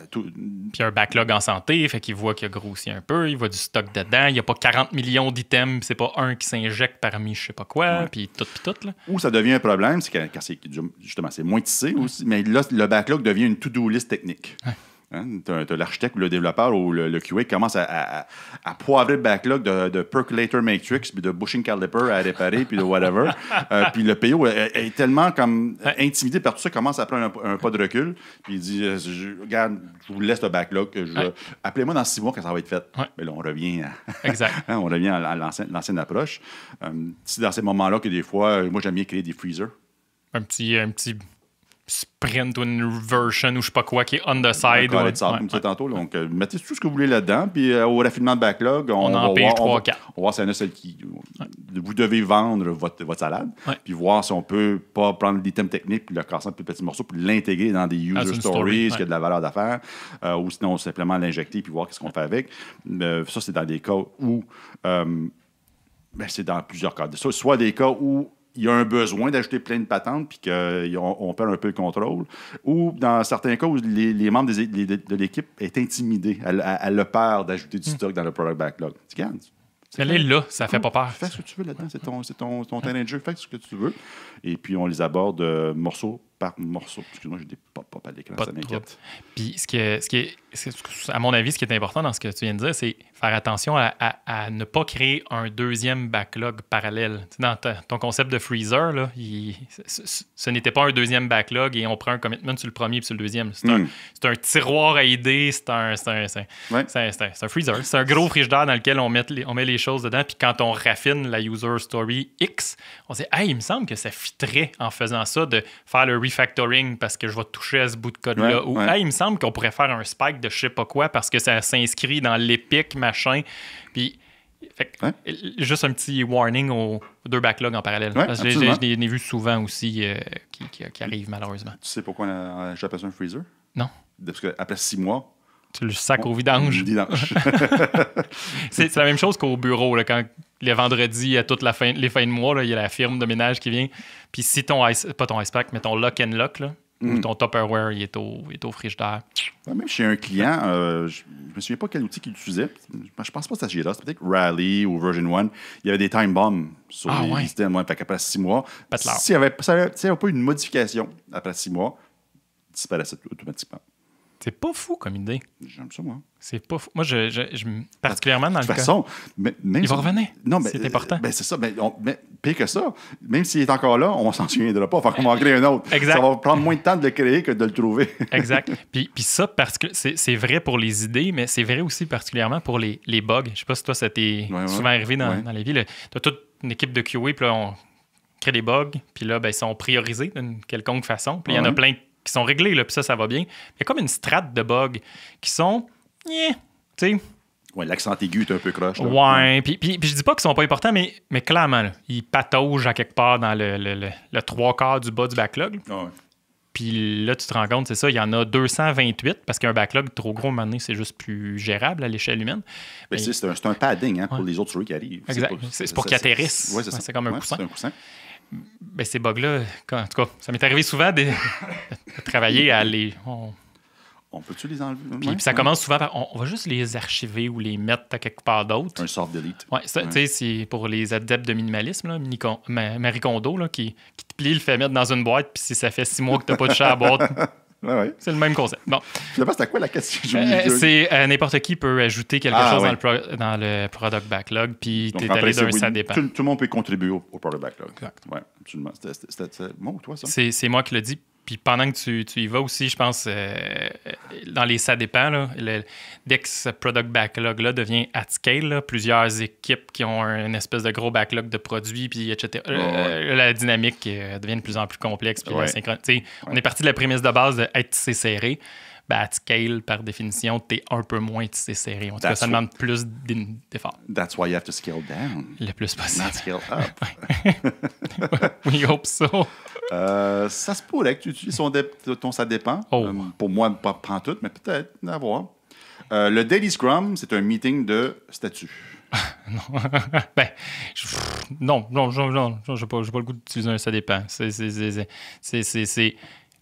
Puis un backlog en santé, fait qu'il voit qu'il a grossi un peu, il voit du stock dedans, il n'y a pas 40 millions d'items, c'est pas un qui s'injecte parmi je sais pas quoi, puis tout. Là. Où ça devient un problème, c'est quand justement, c'est moins tissé aussi, mais là, le backlog devient une to-do list technique. Tu as l'architecte ou le développeur ou le QA qui commence à poivrer le backlog de percolator matrix, puis de bushing caliper à réparer, puis de whatever. Puis le PO est tellement comme intimidé par tout ça, commence à prendre un pas de recul, puis il dit regarde, je vous laisse le backlog, appelez-moi dans 6 mois quand ça va être fait. Mais là, on revient on revient à l'ancienne approche. C'est dans ces moments-là que des fois, moi, j'aime bien créer des freezers. Un petit sprint ou une version ou je sais pas quoi qui est on the side. Comme ça tantôt. Donc, mettez tout ce que vous voulez là-dedans. Puis au raffinement de backlog, on en paye 3-4. On va voir s'il y en a celle qui... Vous devez vendre votre salade. Puis voir si on peut pas prendre l'item technique puis le casser en plus petits morceaux puis l'intégrer dans des user stories qui a de la valeur d'affaires. Ou sinon, simplement l'injecter puis voir ce qu'on fait avec. Ça, c'est dans des cas où... c'est dans plusieurs cas. Soit des cas où il y a un besoin d'ajouter plein de patentes puis qu'on perd un peu le contrôle. Ou dans certains cas où les membres de l'équipe est intimidé à le peur d'ajouter du stock dans le product backlog. Tu regardes. Elle est là, ça fait pas peur. Fais ce que tu veux là-dedans, c'est ton terrain de jeu, fais ce que tu veux. Et puis on les aborde morceau par morceau. Excuse-moi, j'ai des pop-up à l'écran, ça m'inquiète. Puis à mon avis, ce qui est important dans ce que tu viens de dire, c'est faire attention à ne pas créer un deuxième backlog parallèle. Tu sais, dans ton concept de freezer, là, ce n'était pas un deuxième backlog et on prend un commitment sur le premier et sur le deuxième. C'est un tiroir à idées, c'est un freezer. C'est un gros frigidaire dans lequel on met les choses dedans. Puis quand on raffine la user story X, on se dit « Hey, il me semble que ça fitterait en faisant ça de faire le refactoring parce que je vais toucher à ce bout de code-là. Ou, il me semble qu'on pourrait faire un spike de je sais pas quoi parce que ça s'inscrit dans l'Epic, machin. Puis, juste un petit warning aux 2 backlogs en parallèle. Parce que je l'ai vu souvent aussi qui arrivent malheureusement. Tu sais pourquoi j'appelle ça un freezer? Non. Parce qu'après 6 mois, tu le sacs au vidange. C'est la même chose qu'au bureau, là, quand le vendredi, à toutes les fins de mois, il y a la firme de ménage qui vient. Puis si pas ton icepack, mais ton lock and lock, là, ou ton Tupperware, il est au frigidaire. Même chez un client, je me souviens pas quel outil qu'il utilisait. Je pense pas que c'était Jira, c'était peut-être Rally ou Version 1. Il y avait des time bombs sur les systèmes. Fait qu'après 6 mois, s'il n'y avait pas eu une modification après 6 mois, il disparaissait automatiquement. C'est pas fou comme idée. J'aime ça, moi. C'est pas fou. Moi, particulièrement dans le cas... De toute façon... il va revenir. Non, c'est important. C'est ça. Mais pire que ça, même s'il est encore là, on s'en souviendra pas. Faut qu'on en crée un autre. Exact. Ça va prendre moins de temps de le créer que de le trouver. Exact. Puis ça, parce que c'est vrai pour les idées, mais c'est vrai aussi particulièrement pour les bugs. Je sais pas si toi, ça t'est souvent arrivé dans la vie. Tu as toute une équipe de QA, puis là, on crée des bugs, puis là, ils sont priorisés d'une quelconque façon. Puis il y en a plein qui sont réglés, là, puis ça va bien. Il y a comme une strate de bugs qui sont... tu sais... Oui, l'accent aigu est un peu croche. Ouais, puis je dis pas qu'ils sont pas importants, mais clairement, là, ils pataugent à quelque part dans le 3/4 du bas du backlog. Puis là, tu te rends compte, c'est ça, il y en a 228, parce qu'un backlog trop gros, maintenant, c'est juste plus gérable à l'échelle humaine. Mais c'est un padding pour les autres souris qui arrivent. Exact. C'est pour qu'ils atterrissent. Oui, c'est ça. C'est comme un coussin. C'est un coussin. Ben, ces bugs-là, en tout cas, ça m'est arrivé souvent de travailler à les... On peut-tu les enlever? Puis ça commence souvent par... On va juste les archiver ou les mettre à quelque part d'autre. Un soft delete. Oui, tu sais, c'est pour les adeptes de minimalisme, là, Marie Kondo, là, qui te plie, le fait mettre dans une boîte, puis si ça fait 6 mois que tu n'as pas touché à la boîte... C'est le même concept. Bon. Finalement, c'était quoi la question? C'est n'importe qui peut ajouter quelque chose dans le product backlog, puis tu es allé d'un ça dépend. Tout le monde peut contribuer au product backlog. Exact. Oui, absolument. C'était moi ou toi, ça? C'est moi qui l'ai dit. Puis pendant que tu y vas aussi, je pense, dans les ça dépend, là, dès que ce product backlog-là devient at scale, là, plusieurs équipes qui ont une espèce de gros backlog de produits, puis etc. La dynamique devient de plus en plus complexe. Puis on est parti de la prémisse de base d'être tissé serré. Ben, at scale, par définition, t'es un peu moins tissé serré. En tout cas, ça demande plus d'efforts. That's why you have to scale down. Le plus possible. Not scale up. We hope so. Ça se pourrait que tu utilises ton ça dépend. Pour moi, pas tout, mais peut-être d'avoir. Le Daily Scrum, c'est un meeting de statut. Non, j'ai pas le goût d'utiliser un ça dépend.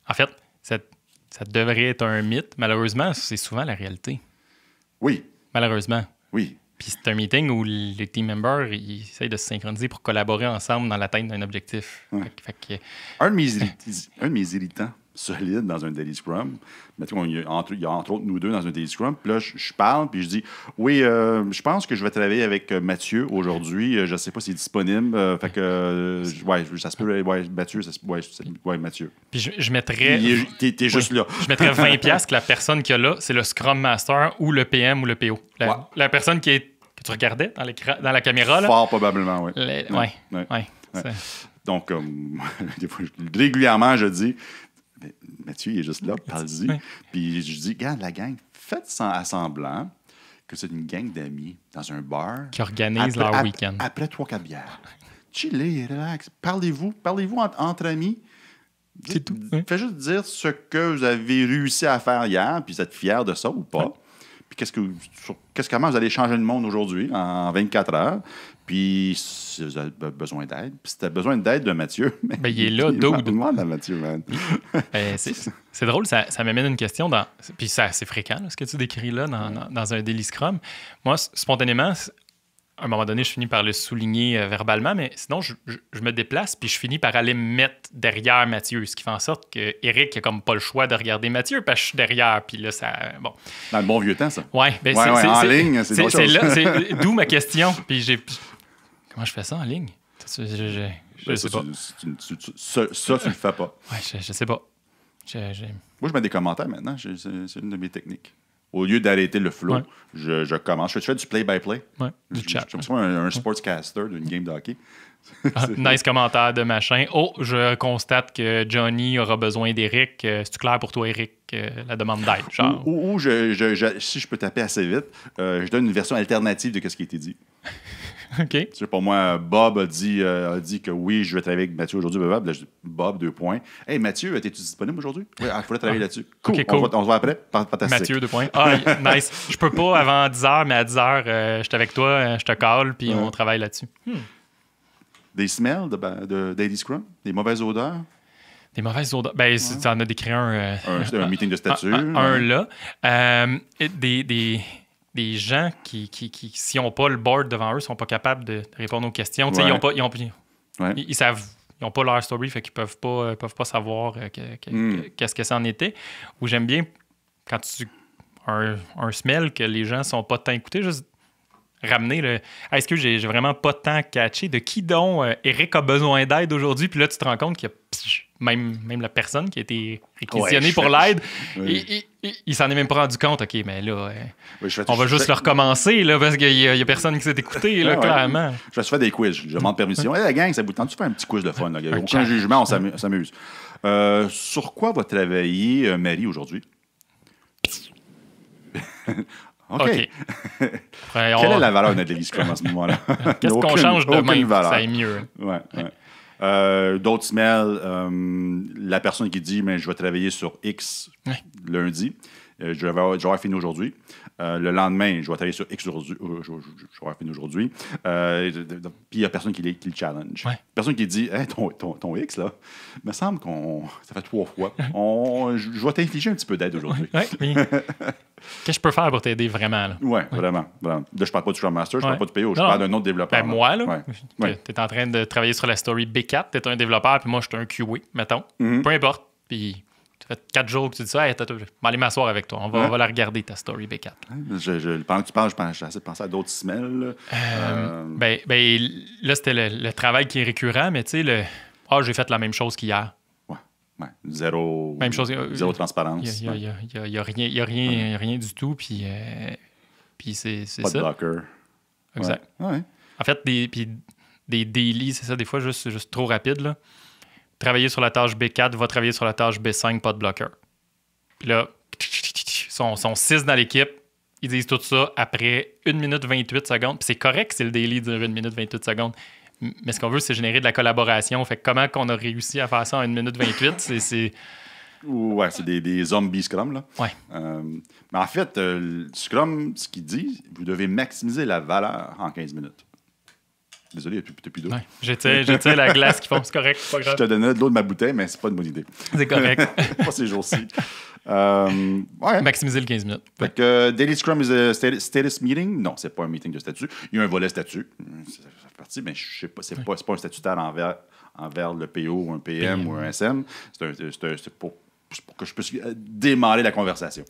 En fait, ça devrait être un mythe. Malheureusement, c'est souvent la réalité. Oui. Malheureusement. Oui. Puis c'est un meeting où les team members ils essayent de se synchroniser pour collaborer ensemble dans l'atteinte d'un objectif. Un de mes irritants solides dans un Daily Scrum, il y a entre autres nous deux dans un Daily Scrum, puis là, je parle, puis je dis « Oui, je pense que je vais travailler avec Mathieu aujourd'hui. Je ne sais pas s'il est disponible. Ça se peut. Mathieu. » Puis je mettrais... T'es juste là. Je mettrais 20$ que la personne qu'il y a là, c'est le Scrum Master ou le PM ou le PO. La personne que tu regardais dans la caméra. Là, fort probablement, oui. Donc, régulièrement, je dis... Mathieu, il est juste là, parle-y. Puis je dis, regarde la gang, faites semblant que c'est une gang d'amis dans un bar. Qui organisent leur week-end. Après 3-4 bières. Chillez, relax. Parlez-vous entre amis. C'est tout. Faites juste dire ce que vous avez réussi à faire hier, puis vous êtes fiers de ça ou pas. Puis comment vous allez changer le monde aujourd'hui en 24 heures. Puis si vous avez besoin d'aide. Puis si tu as besoin d'aide de Mathieu... il est là, dude. Demande à Mathieu, man. C'est drôle, ça m'amène une question. Puis c'est assez fréquent, là, ce que tu décris là dans un Daily Scrum. Moi, spontanément, à un moment donné, je finis par le souligner verbalement, mais sinon, je me déplace puis je finis par aller me mettre derrière Mathieu, ce qui fait en sorte que Eric n'a comme pas le choix de regarder Mathieu parce que je suis derrière, puis là, ça... Bon. Dans le bon vieux temps, ça. Oui, en ligne, c'est autre chose. C'est d'où ma question. Puis comment je fais ça en ligne? Je sais pas. Ça, tu le fais pas. Oui, je sais pas. Moi, je mets des commentaires maintenant. C'est une de mes techniques. Au lieu d'arrêter le flow, je commence. Je fais du play-by-play. Du chat. Je suis un sportscaster d'une game de hockey. Nice commentaire de machin. Oh, je constate que Johnny aura besoin d'Éric. C'est-tu clair pour toi, Éric, la demande d'aide? Ou si je peux taper assez vite, je donne une version alternative de ce qui a été dit. OK. Pour moi, Bob a dit que oui, je vais travailler avec Mathieu aujourd'hui. Là, je dis, Bob, 2 points. Hey, Mathieu, es-tu disponible aujourd'hui? Oui, il faudrait travailler là-dessus. Cool. Okay, cool. On se voit après. Fantastique. Mathieu, 2 points. Ah, nice. Je peux pas avant 10h, mais à 10h, je suis avec toi, je te call, puis on travaille là-dessus. Des smells de Daily Scrum? Des mauvaises odeurs? Des mauvaises odeurs. Ben, tu en as décrit un. Un meeting de statut. Un là. Des gens qui s'ils n'ont pas le board devant eux, sont pas capables de répondre aux questions. Ouais. Ils savent. Ils n'ont pas leur story, fait qu'ils peuvent pas savoir qu'est-ce que ça en était. Ou j'aime bien quand un smell que les gens sont pas tant écoutés, juste ramener le. Est-ce que j'ai vraiment pas tant catché de qui donc Éric a besoin d'aide aujourd'hui? Puis là, tu te rends compte qu'il y a même la personne qui a été réquisitionnée pour l'aide, il s'en est même pas rendu compte. OK, mais là, on va juste le recommencer là, parce qu'il y a personne qui s'est écouté, là, clairement. Je vais se faire des quiz. Je demande permission. Hey, la gang, ça vous tente de faire un petit quiz de fun? Là? Il n'y a aucun jugement, on s'amuse. Sur quoi va travailler Marie aujourd'hui? OK. Quelle est la valeur de notre Daily Scrum à ce moment-là? Qu'est-ce qu'on change demain? Ça est mieux. D'autres smells, la personne qui dit je vais travailler sur X lundi, je vais avoir fini aujourd'hui. Le lendemain, je vais travailler sur X aujourd'hui. Je vais avoir fini aujourd'hui. Puis il n'y a personne qui le challenge. Personne qui dit hey, ton X, là, il me semble ça fait 3 fois. Je vais t'infliger un petit peu d'aide aujourd'hui. Qu'est-ce que je peux faire pour t'aider vraiment? Oui, vraiment. Là, je ne parle pas du Scrum Master, je ne parle pas du PO, je parle d'un autre développeur. Ben, moi, là, tu es en train de travailler sur la story B4, tu es un développeur, puis moi, je suis un QA, mettons. Peu importe. Puis, ça fait 4 jours que tu dis ça, je vais aller m'asseoir avec toi. On va la regarder, ta story B4. Pendant que tu parles, j'essaie de penser à d'autres smells. Là, c'était le travail qui est récurrent, mais tu sais, j'ai fait la même chose qu'hier. Zéro transparence. Il n'y a rien du tout, puis c'est ça. Pas de blocker. Exact. En fait, des daily, c'est ça, des fois, juste trop rapide. Là. Travailler sur la tâche B4, va travailler sur la tâche B5, pas de blocker. Puis là, ils sont 6 dans l'équipe. Ils disent tout ça après 1 minute 28 secondes. Puis c'est correct si le daily dure 1 minute 28 secondes. Mais ce qu'on veut, c'est générer de la collaboration. Fait que comment qu'on a réussi à faire ça en 1 minute 28, c'est... Ouais, c'est des zombies Scrum, là. Mais en fait, Scrum, ce qu'il dit, vous devez maximiser la valeur en 15 minutes. Désolé, il n'y a plus d'eau. J'étire la glace qui font, c'est correct, c'est pas grave. Je te donnais de l'eau de ma bouteille, mais c'est pas une bonne idée. C'est correct. Pas ces jours-ci. Maximiser le 15 minutes. Fait que Daily Scrum is a status meeting. Non, c'est pas un meeting de statut. Il y a un volet statut. Ça fait partie, mais je sais pas, c'est pas un statutaire envers le PO ou un PM ou un SM. C'est pour que je puisse démarrer la conversation.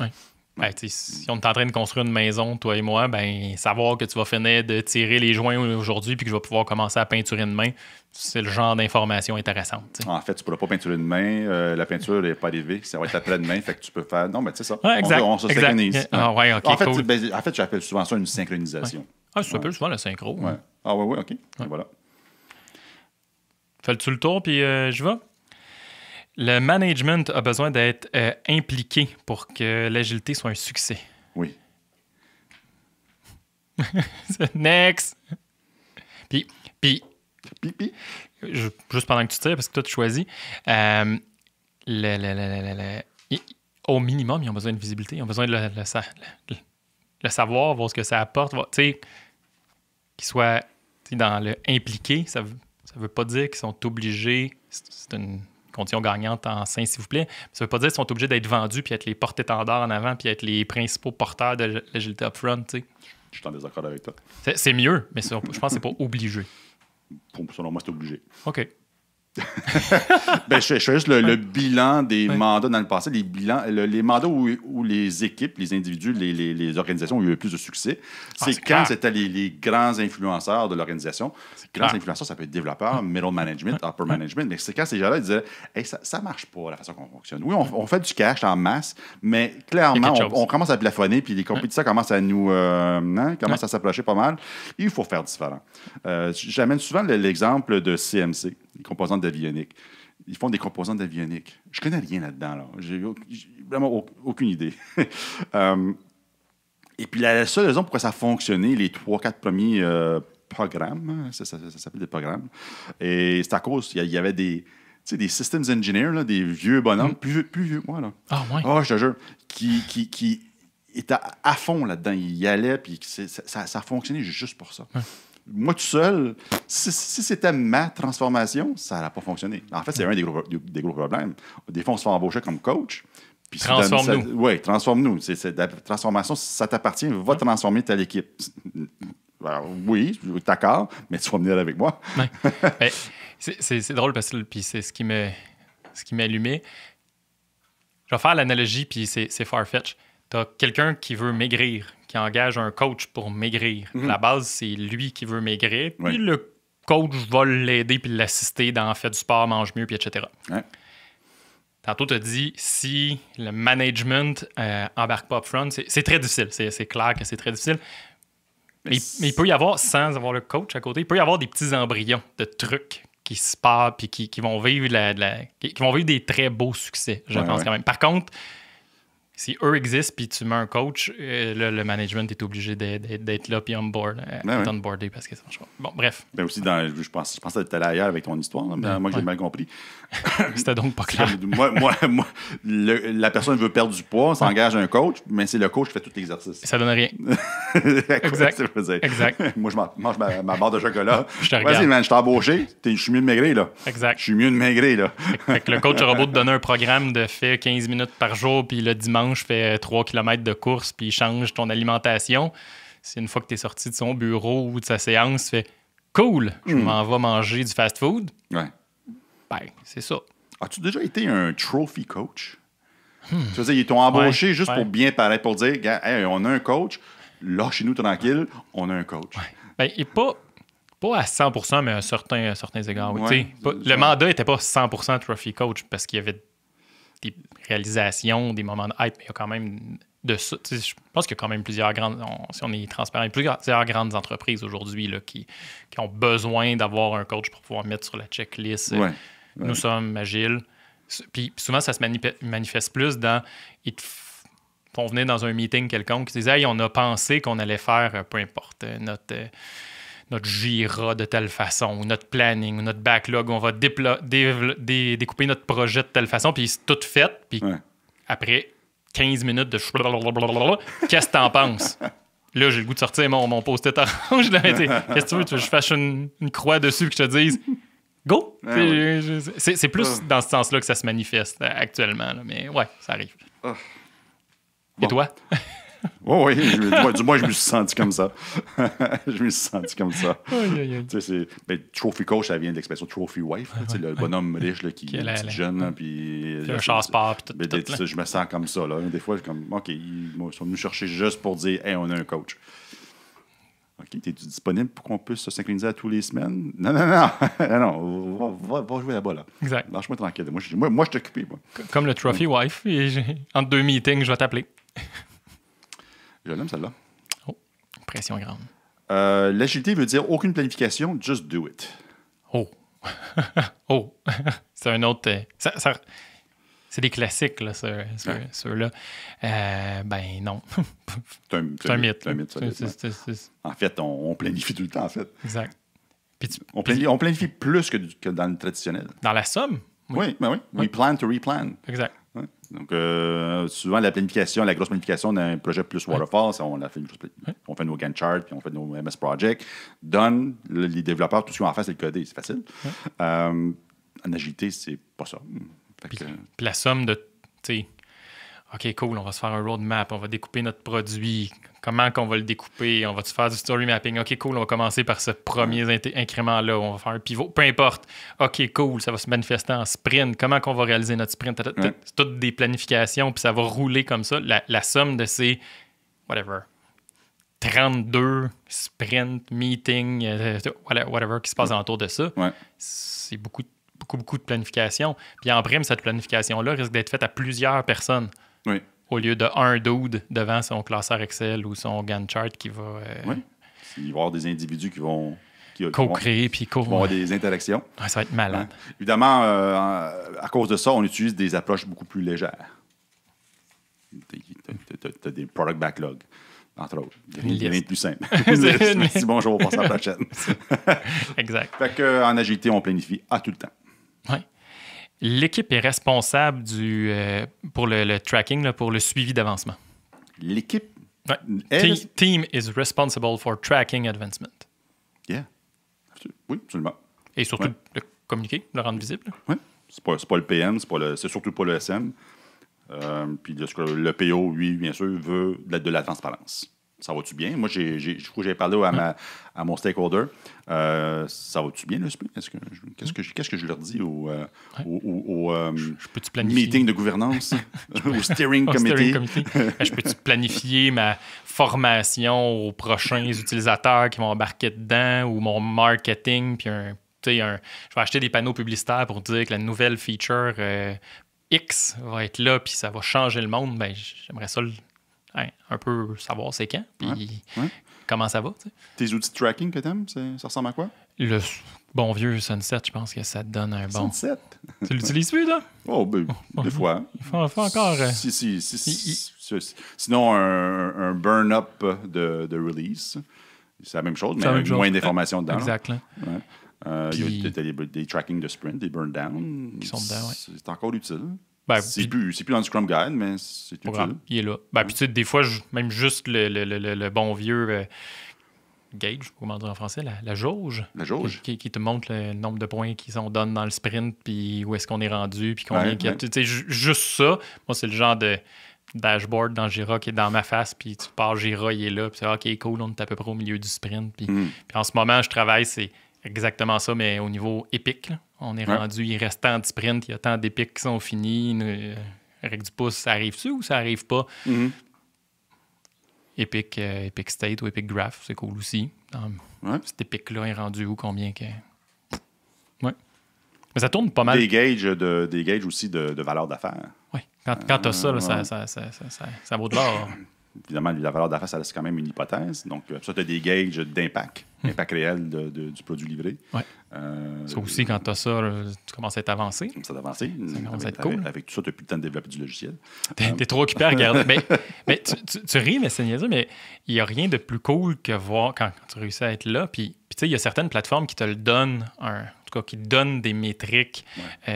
Si on est en train de construire une maison, toi et moi, savoir que tu vas finir de tirer les joints aujourd'hui puis que je vais pouvoir commencer à peinturer une main, c'est le genre d'information intéressante. T'sais. En fait, tu ne pourras pas peinturer une main. La peinture n'est pas arrivée. Ça va être après-demain. Fait que tu peux faire... Non, mais tu sais ça. Exact. On se synchronise. En fait, j'appelle souvent ça une synchronisation. Ça s'appelle souvent le synchro. OK. Voilà. Fais-tu le tour puis je vais? Le management a besoin d'être impliqué pour que l'agilité soit un succès. Oui. Next! Puis juste pendant que tu tires, parce que toi, tu choisis, au minimum, ils ont besoin de visibilité. Ils ont besoin de le savoir, voir ce que ça apporte. Tu sais, qu'ils soient dans le impliqué, ça veut pas dire qu'ils sont obligés... C'est une condition gagnante en sein, s'il vous plaît. Ça veut pas dire qu'ils sont obligés d'être vendus puis être les porte-étendards en avant puis être les principaux porteurs de l'agilité upfront. Tu sais. Je suis en désaccord avec toi. C'est mieux, mais je pense que c'est pas obligé. Selon moi, c'est obligé. OK. Je fais juste le bilan des mandats dans le passé, les mandats où les équipes, les individus, les organisations ont eu le plus de succès. C'est quand c'était les grands influenceurs de l'organisation. Grands influenceurs, ça peut être développeur, middle management, upper management, mais c'est quand ces gens-là disaient hey, ça marche pas la façon qu'on fonctionne. Oui, on fait du cash en masse, mais clairement, on commence à plafonner, puis les compétiteurs commencent à nous commencent à s'approcher pas mal. Il faut faire différent. J'amène souvent l'exemple de CMC, les composantes d'avionique. Ils font des composantes d'avionique. Je connais rien là-dedans. Là. J'ai vraiment aucune idée. Et puis, la seule raison pourquoi ça a fonctionné, les 3-4 premiers programmes, ça s'appelle des programmes, et c'est à cause, il y avait des systems engineers, là, des vieux bonhommes, plus vieux que moi. Là. Ouais. Je te jure, qui étaient à fond là-dedans. Ils y allaient, puis ça a fonctionné juste pour ça. Moi, tout seul, si c'était ma transformation, ça n'aurait pas fonctionné. En fait, c'est un des gros problèmes. Des fois, on se fait embaucher comme coach. Transforme-nous. Oui, transforme-nous. La transformation, ça t'appartient, va transformer ta équipe. Alors, oui, d'accord, mais tu vas venir avec moi. Ouais. C'est drôle parce que puis c'est ce qui m'allumait. Je vais faire l'analogie, puis c'est farfetch. Tu as quelqu'un qui veut maigrir, qui engage un coach pour maigrir. Mm-hmm. La base, c'est lui qui veut maigrir, puis le coach va l'aider puis l'assister dans faire du sport, mange mieux, puis etc. Ouais. Tantôt, tu as dit, si le management embarque pas upfront, c'est très difficile. C'est clair que c'est très difficile. Mais il peut y avoir, sans avoir le coach à côté, il peut y avoir des petits embryons de trucs qui se passent puis qui vont vivre qui vont vivre des très beaux succès, je pense quand même. Par contre, si eux existent puis tu mets un coach, le management est obligé d'être là puis onboardé parce que ça marche pas. Bon, bref. Aussi, je pensais que tu allais ailleurs avec ton histoire, mais moi, j'ai mal compris. C'était donc pas clair. moi la personne veut perdre du poids, s'engage un coach, mais c'est le coach qui fait tout l'exercice. Ça donne rien. Exact. Moi, je mange ma barre de chocolat. Je te regarde. Vas-y, man, je t'ai embauché. Je suis mieux de maigrir, là. Exact. Je suis mieux de maigrir, là. Fait que le coach aura beau te donner un programme de fait 15 minutes par jour, puis le dimanche, fait 3 km de course, puis il change ton alimentation. C'est une fois que tu es sorti de son bureau ou de sa séance, tu fais cool, je m'en vais manger du fast-food. Ouais. Ben, c'est ça. As-tu déjà été un trophy coach? Tu veux dire, ils t'ont embauché juste pour bien paraître, pour dire, hey, on a un coach, là, chez nous, tranquille, on a un coach. Ouais. Ben, et pas à 100%, mais à certains égards. Oui. Le mandat n'était pas 100% trophy coach parce qu'il y avait des réalisations, des moments de hype, mais il y a quand même de ça. Je pense qu'il y a quand même plusieurs grandes, si on est transparent, plusieurs grandes entreprises aujourd'hui là, qui ont besoin d'avoir un coach pour pouvoir mettre sur la checklist. Nous sommes agiles. Puis souvent, ça se manifeste plus dans... Ils te font venir dans un meeting quelconque, qui disent « Hey, on a pensé qu'on allait faire, peu importe, notre Jira de telle façon, ou notre planning, ou notre backlog, on va découper notre projet de telle façon, puis c'est tout fait, puis après 15 minutes de qu'est-ce que t'en penses? Là, j'ai le goût de sortir mon post-it orange, là, qu'est-ce que tu veux que je fasse une croix dessus, que je te dise go! C'est plus dans ce sens-là que ça se manifeste actuellement, là, mais ouais, ça arrive. Et toi? Oui, du moins, je me suis senti comme ça. Trophy coach, ça vient de l'expression trophy wife. Le bonhomme riche là, qui est petite jeune. Puis un char sport. Puis tout. Je me sens comme ça. Là. Des fois, comme, OK, ils sont venus chercher juste pour dire, hey, on a un coach. OK, es-tu disponible pour qu'on puisse se synchroniser à tous les semaines? Non. Va jouer là-bas. Là. Exact. Lâche-moi tranquille. Moi, je suis occupé. Moi. Comme le trophy wife. Entre 2 meetings, je vais t'appeler. Je l'aime, celle-là. Oh, pression grande. L'agilité veut dire aucune planification, just do it. C'est un autre... c'est des classiques, là, ceux-là. Ben non. C'est un mythe. En fait, on planifie tout le temps, en fait. Exact. On planifie plus que dans le traditionnel. Dans la somme? Oui. We plan to replan. Exact. Ouais. Donc, souvent, la grosse planification d'un projet plus waterfall, on fait nos Gantt charts, puis on fait nos MS Project. Done, les développeurs, tout ce qu'ils ont à faire, c'est le coder, c'est facile. En agilité, c'est pas ça. Puis la somme de, OK, cool, on va se faire un roadmap, on va découper notre produit. Comment qu'on va le découper? On va-tu faire du story mapping? OK, cool, on va commencer par ce premier incrément-là. On va faire un pivot, peu importe. OK, cool, ça va se manifester en sprint. Comment qu'on va réaliser notre sprint? C'est toutes des planifications, puis ça va rouler comme ça. La somme de ces, whatever, 32 sprint, meetings, whatever qui se passe autour de ça, c'est beaucoup de planification. Puis en prime, cette planification-là risque d'être faite à plusieurs personnes. Oui. Au lieu de un dude devant son classeur Excel ou son Gantt chart qui va... Il va y avoir des individus qui vont... co-créer puis vont avoir des interactions. Ouais, ça va être malade. Évidemment, à cause de ça, on utilise des approches beaucoup plus légères. Tu as des product backlog, entre autres. Il y a rien de plus simple. Merci, bonjour, on passe à la prochaine. Exact. Fait qu'en agilité, on planifie à tout le temps. Oui. L'équipe est responsable pour le tracking, là, pour le suivi d'avancement. L'équipe? Team is responsible for tracking advancement. Yeah. Oui, absolument. Et surtout le communiquer, le rendre visible. Oui. C'est pas le PM, c'est surtout pas le SM. Puis le PO, lui, bien sûr, veut de la transparence. Ça va-tu bien? Moi, je crois que j'ai parlé à mon stakeholder. Ça va-tu bien, le SPI? Qu'est-ce que je leur dis au meeting de gouvernance? Au steering committee? Je peux-tu planifier ma formation aux prochains utilisateurs qui vont embarquer dedans ou mon marketing? Puis je vais acheter des panneaux publicitaires pour dire que la nouvelle feature X va être là puis ça va changer le monde. Ben, j'aimerais ça un peu savoir c'est quand, puis comment ça va. T'sais. Tes outils de tracking que t'aimes, ça ressemble à quoi? Le bon vieux Sunset, je pense que ça te donne un bon... Sunset? Tu l'utilises plus, là? Oh, ben, des fois. Il faut encore... Sinon, un burn-up de release, c'est la même chose, mais avec moins d'informations dedans. Exact. Il y a des tracking de sprint, des burn-down. Qui sont dedans, c'est encore utile. Ben, c'est plus dans le Scrum Guide, mais c'est utile. Il est là. Ben, puis tu sais, des fois, même juste le bon vieux gauge, comment dire en français, la jauge. La jauge. Qui te montre le nombre de points qui sont donnés dans le sprint, puis où est-ce qu'on est rendu, puis combien qu'il y a. Tu sais, juste ça, moi, c'est le genre de dashboard dans Jira qui est dans ma face, puis tu pars Jira, il est là, puis c'est OK, cool, on est à peu près au milieu du sprint. Puis en ce moment, je travaille, c'est exactement ça, mais au niveau épique. Là. On est rendu, il reste tant de sprints, il y a tant d'épiques qui sont finis. Avec du pouce, ça arrive-tu ou ça arrive pas? Epic State ou Epic Graph, c'est cool aussi. Cet épique-là est rendu où? Combien que... Ouais. Mais ça tourne pas mal. Des gauges aussi de valeur d'affaires. Oui. Quand tu as ça, là, ça vaut de l'or. Évidemment, la valeur d'affaires, ça reste quand même une hypothèse. Donc, ça, tu as des gauges d'impact, impact réel du produit livré. Oui. Ça aussi, quand tu as ça, tu commences à être avancé. Ça commence à avancer. Ça commence à être cool. Avec tout ça, tu n'as plus le temps de développer du logiciel. T'es trop occupé à regarder. mais tu ris, mais c'est niaiseux, mais il n'y a rien de plus cool que voir quand tu réussis à être là. Puis tu sais, il y a certaines plateformes qui te le donnent, en tout cas, qui te donnent des métriques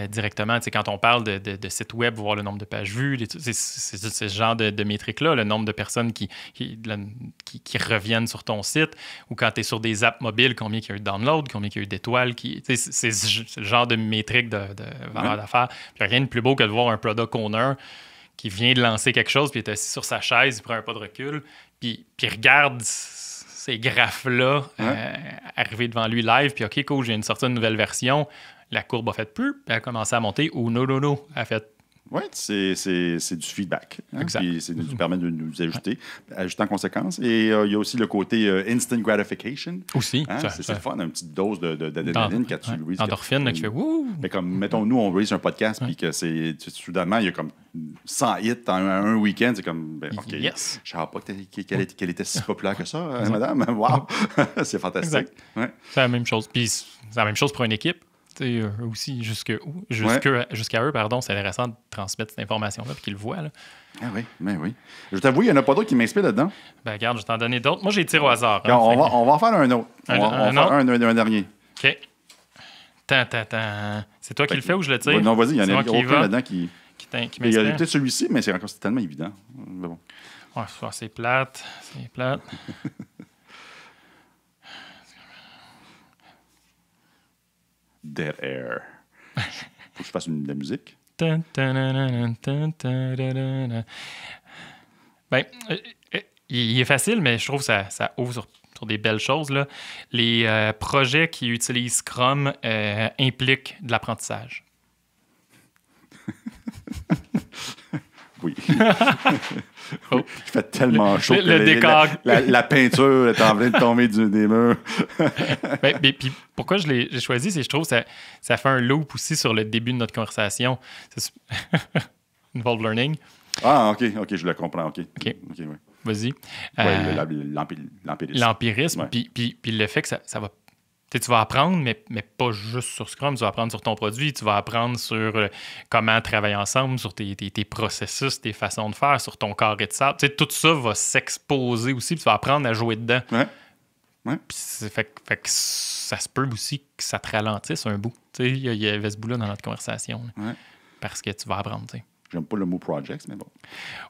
directement. Tu sais, quand on parle de sites web, voir le nombre de pages vues, c'est ce genre de métriques-là, le nombre de personnes qui reviennent sur ton site, ou quand tu es sur des apps mobiles, combien il y a eu de download, combien il y a eu d'étoiles. C'est le genre de métrique de valeur d'affaires. Puis rien de plus beau que de voir un product owner qui vient de lancer quelque chose, puis il est assis sur sa chaise, il prend un pas de recul, puis regarde ces graphes-là arriver devant lui live, puis OK, cool, j'ai sorti une nouvelle version, la courbe a fait plus, puis elle a commencé à monter, ou non, elle a fait... Oui, c'est du feedback. Exact. Puis ça nous permet de nous ajuster en conséquence. Et il y a aussi le côté instant gratification. Aussi. C'est le fun, une petite dose d'adrénaline quand tu releases. Endorphine, qui fait wouh! Mais comme, mettons, nous, on release un podcast, puis que soudainement, il y a comme 100 hits en un week-end. C'est comme, OK, yes. Je ne savais pas qu'elle était si populaire que ça, madame. Wow! C'est fantastique. Ouais. C'est la même chose. Puis c'est la même chose pour une équipe. Aussi, jusqu'à eux, c'est intéressant de transmettre cette information-là et qu'ils le voient. Là. Ah oui, mais oui. Je t'avoue, il n'y en a pas d'autres qui m'inspirent là-dedans. Ben regarde, je vais t'en donner d'autres. Moi, j'ai tiré au hasard. On va en faire un autre. On va faire un dernier. OK. C'est toi qui le fais ou je le tire? Non, vas-y, il y en a aucun là-dedans qui m'inspire. Il y a peut-être celui-ci, mais c'est tellement évident. Mais bon. Ouais, c'est plate. Dead Air. Faut que je fasse de la musique. Ben, il est facile, mais je trouve que ça ouvre sur des belles choses. Là. Les projets qui utilisent Scrum impliquent de l'apprentissage. Oui. Il fait tellement chaud que le décor. La peinture est en train de tomber des murs. Mais puis pourquoi j'ai choisi, c'est que je trouve que ça fait un loop aussi sur le début de notre conversation. Involved learning. Ah, OK, je le comprends. OK, ouais. Vas-y. L'empirisme. L'empirisme, Ouais. puis le fait que ça va... Tu vas apprendre, mais pas juste sur Scrum. Tu vas apprendre sur ton produit, tu vas apprendre sur comment travailler ensemble, sur tes processus, tes façons de faire, sur ton carré de sable. Tout ça va s'exposer aussi, puis tu vas apprendre à jouer dedans. Ouais. Fait que ça se peut aussi que ça te ralentisse un bout. Il y avait ce bout-là dans notre conversation. Ouais. Parce que tu vas apprendre, J'aime pas le mot projects, mais bon.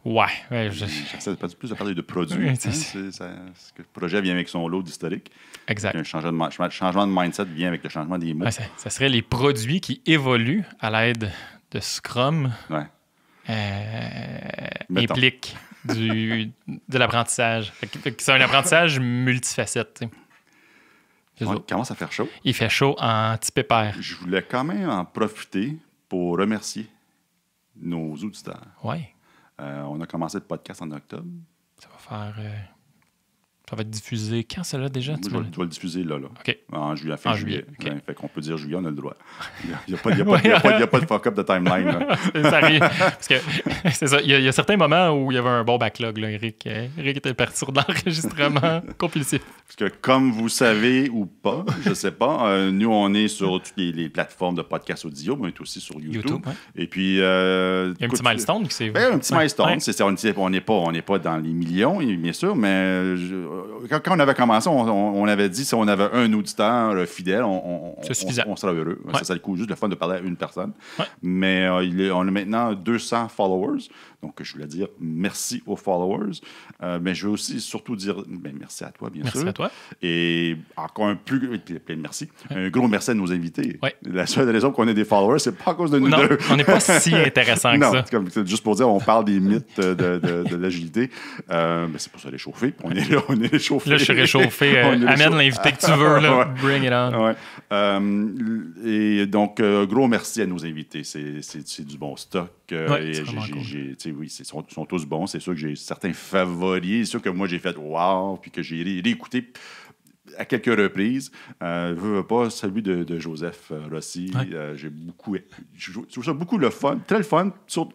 Ouais. J'essaie plus de parler de produits. Oui, le projet vient avec son lot d'historique. Exact. Un changement de mindset vient avec le changement des mots. Ouais, ça serait les produits qui évoluent à l'aide de Scrum impliquent de l'apprentissage. C'est un apprentissage multifacette. Il commence à faire chaud. Il fait chaud en petit pépère. Je voulais quand même en profiter pour remercier nos auditeurs. Oui. On a commencé le podcast en octobre. Ça va être diffusé quand, cela, déjà? Tu vas le diffuser là. OK. En juillet. Okay. Fait qu'on peut dire juillet, on a le droit. Il n'y a pas de fuck-up de timeline. Là. Ça arrive. Parce que c'est ça. Il y a certains moments où il y avait un bon backlog. Là. Eric était parti sur de l'enregistrement compulsif. Parce que comme vous savez ou pas, je ne sais pas, nous, on est sur toutes les plateformes de podcast audio, mais on est aussi sur YouTube. Ouais. Et puis... il y a un petit milestone qui s'est... un petit milestone. Ouais. C'est ça, on n'est pas dans les millions, bien sûr, mais quand on avait commencé, on avait dit si on avait un auditeur fidèle, on serait heureux. Ouais. Ça le coup juste le fun de parler à une personne. Ouais. Mais on a maintenant 200 followers. Donc, je voulais dire merci aux followers. Mais je veux aussi surtout dire merci à toi, bien sûr. Merci à toi. Et encore un merci. Un gros merci à nos invités. Ouais. La seule raison qu'on ait des followers, c'est pas à cause de nous deux. On n'est pas si intéressant que ça. C'est juste pour dire, on parle des mythes de l'agilité. Mais c'est pour ça réchauffer. On est réchauffé. Là, je suis réchauffé. Amène l'invité que tu veux. Là. Ouais. Bring it on. Ouais. Et donc, gros merci à nos invités. C'est du bon stock. Ils sont tous bons. C'est sûr que j'ai certains favoris. C'est sûr que moi, j'ai fait « wow », puis que j'ai réécouté à quelques reprises. Veux pas, celui de Joseph Rossi. Ouais. Je trouve ça beaucoup le fun. Très le fun,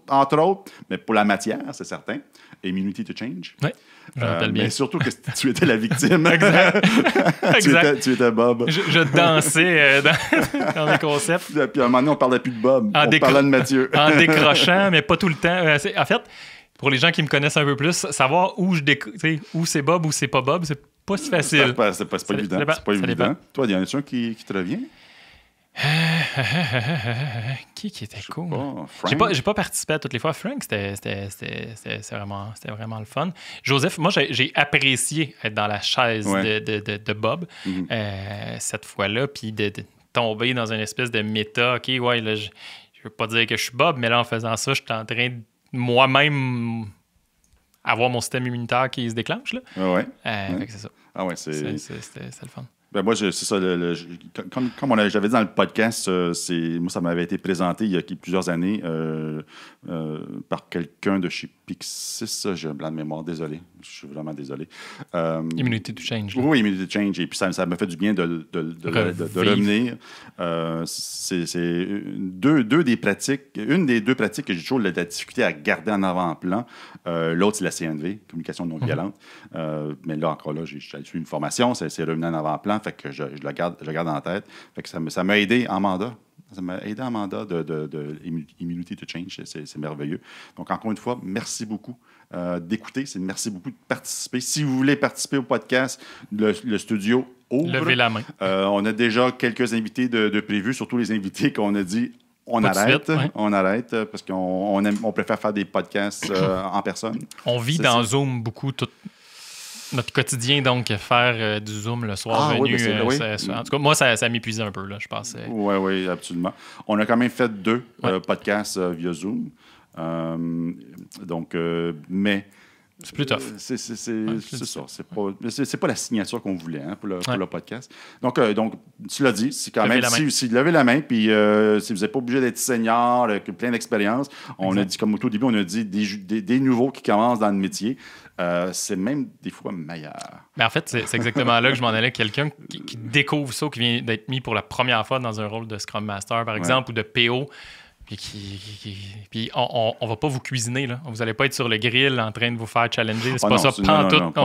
entre autres, mais pour la matière, c'est certain. Immunity to Change. Oui, je rappelle bien. Mais surtout que tu étais la victime. Exact. Tu étais Bob. Je dansais dans les concepts. Puis à un moment donné, on parlait plus de Bob. On parlait de Mathieu. En décrochant, mais pas tout le temps. En fait, pour les gens qui me connaissent un peu plus, savoir où c'est Bob ou c'est pas Bob, c'est pas si facile. C'est pas évident. C'est pas évident. Toi, il y en a un qui te revient? Qui était cool? Pas, j'ai pas participé à toutes les fois. Frank, c'était vraiment le fun. Joseph, moi, j'ai apprécié être dans la chaise de Bob cette fois-là, puis de tomber dans une espèce de méta. OK, ouais, là, je veux pas dire que je suis Bob, mais là, en faisant ça, je suis en train de moi-même avoir mon système immunitaire qui se déclenche. Là. Fait que c'est ça. Ah ouais, c'est le fun. Ben moi, c'est ça. Comme j'avais dit dans le podcast, moi, ça m'avait été présenté il y a plusieurs années par quelqu'un de chez Pixis. J'ai un blanc de mémoire, désolé. Je suis vraiment désolé. Immunity to Change. Oui, Immunity to Change. Et puis, ça m'a fait du bien de revenir. C'est deux des pratiques. Une des deux pratiques que j'ai toujours de la difficulté à garder en avant-plan. L'autre, c'est la CNV, communication non violente. Mais là, encore là, j'ai suivi une formation. C'est revenu en avant-plan. Fait que je le garde en tête. Fait que ça m'a aidé en mandat. Ça m'a aidé en mandat de Immunity to Change. C'est merveilleux. Donc, encore une fois, merci beaucoup d'écouter. Merci beaucoup de participer. Si vous voulez participer au podcast, le studio ouvre. Levez la main. On a déjà quelques invités de prévus, surtout les invités qu'on a dit on arrête parce qu'on préfère faire des podcasts en personne. On vit dans Zoom beaucoup. notre quotidien, donc, faire du Zoom le soir venu. En tout cas, moi, ça m'épuisait un peu, là, je pensais. Oui, absolument. On a quand même fait 2 podcasts via Zoom. Mais... C'est plus tough. C'est ça. C'est pas la signature qu'on voulait pour le podcast. Donc, tu l'as dit, c'est quand même... Si levez la main, puis si vous n'êtes pas obligé d'être senior, plein d'expérience, on a dit, comme au tout début, on a dit des nouveaux qui commencent dans le métier. C'est même des fois meilleur. En fait, c'est exactement là que je m'en allais. Quelqu'un qui découvre ça, qui vient d'être mis pour la première fois dans un rôle de Scrum Master, par exemple, ou de PO... Puis on va pas vous cuisiner, là. Vous allez pas être sur le grill en train de vous faire challenger. C'est pas ça, pantoute.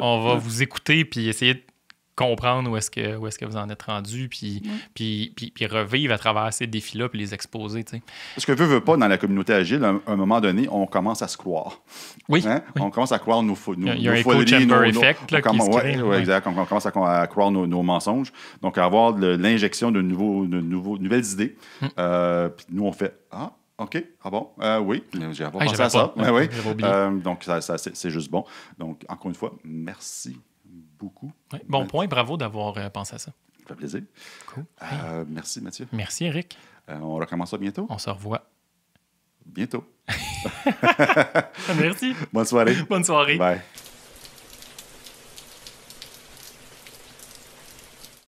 On va vous écouter puis essayer de comprendre où est-ce que vous en êtes rendu, puis revivre à travers ces défis-là, puis les exposer. T'sais. Parce que veut pas, dans la communauté agile, à un moment donné, on commence à se croire. Oui. On commence à croire nos folies. Il y a un echo chamber effect qui se crée. Oui, exact. On commence à croire nos mensonges. Donc, à avoir l'injection de nouvelles idées. Puis nous, on fait « Ah, OK, ah bon, oui, j'ai pas pensé à ça. » Donc, c'est juste bon. Donc, encore une fois, merci beaucoup. Oui, bon point, bravo d'avoir pensé à ça. Ça fait plaisir. Cool. Merci, Mathieu. Merci, Eric. On recommence ça bientôt? On se revoit. Bientôt. Merci. Bonne soirée. Bonne soirée. Bye.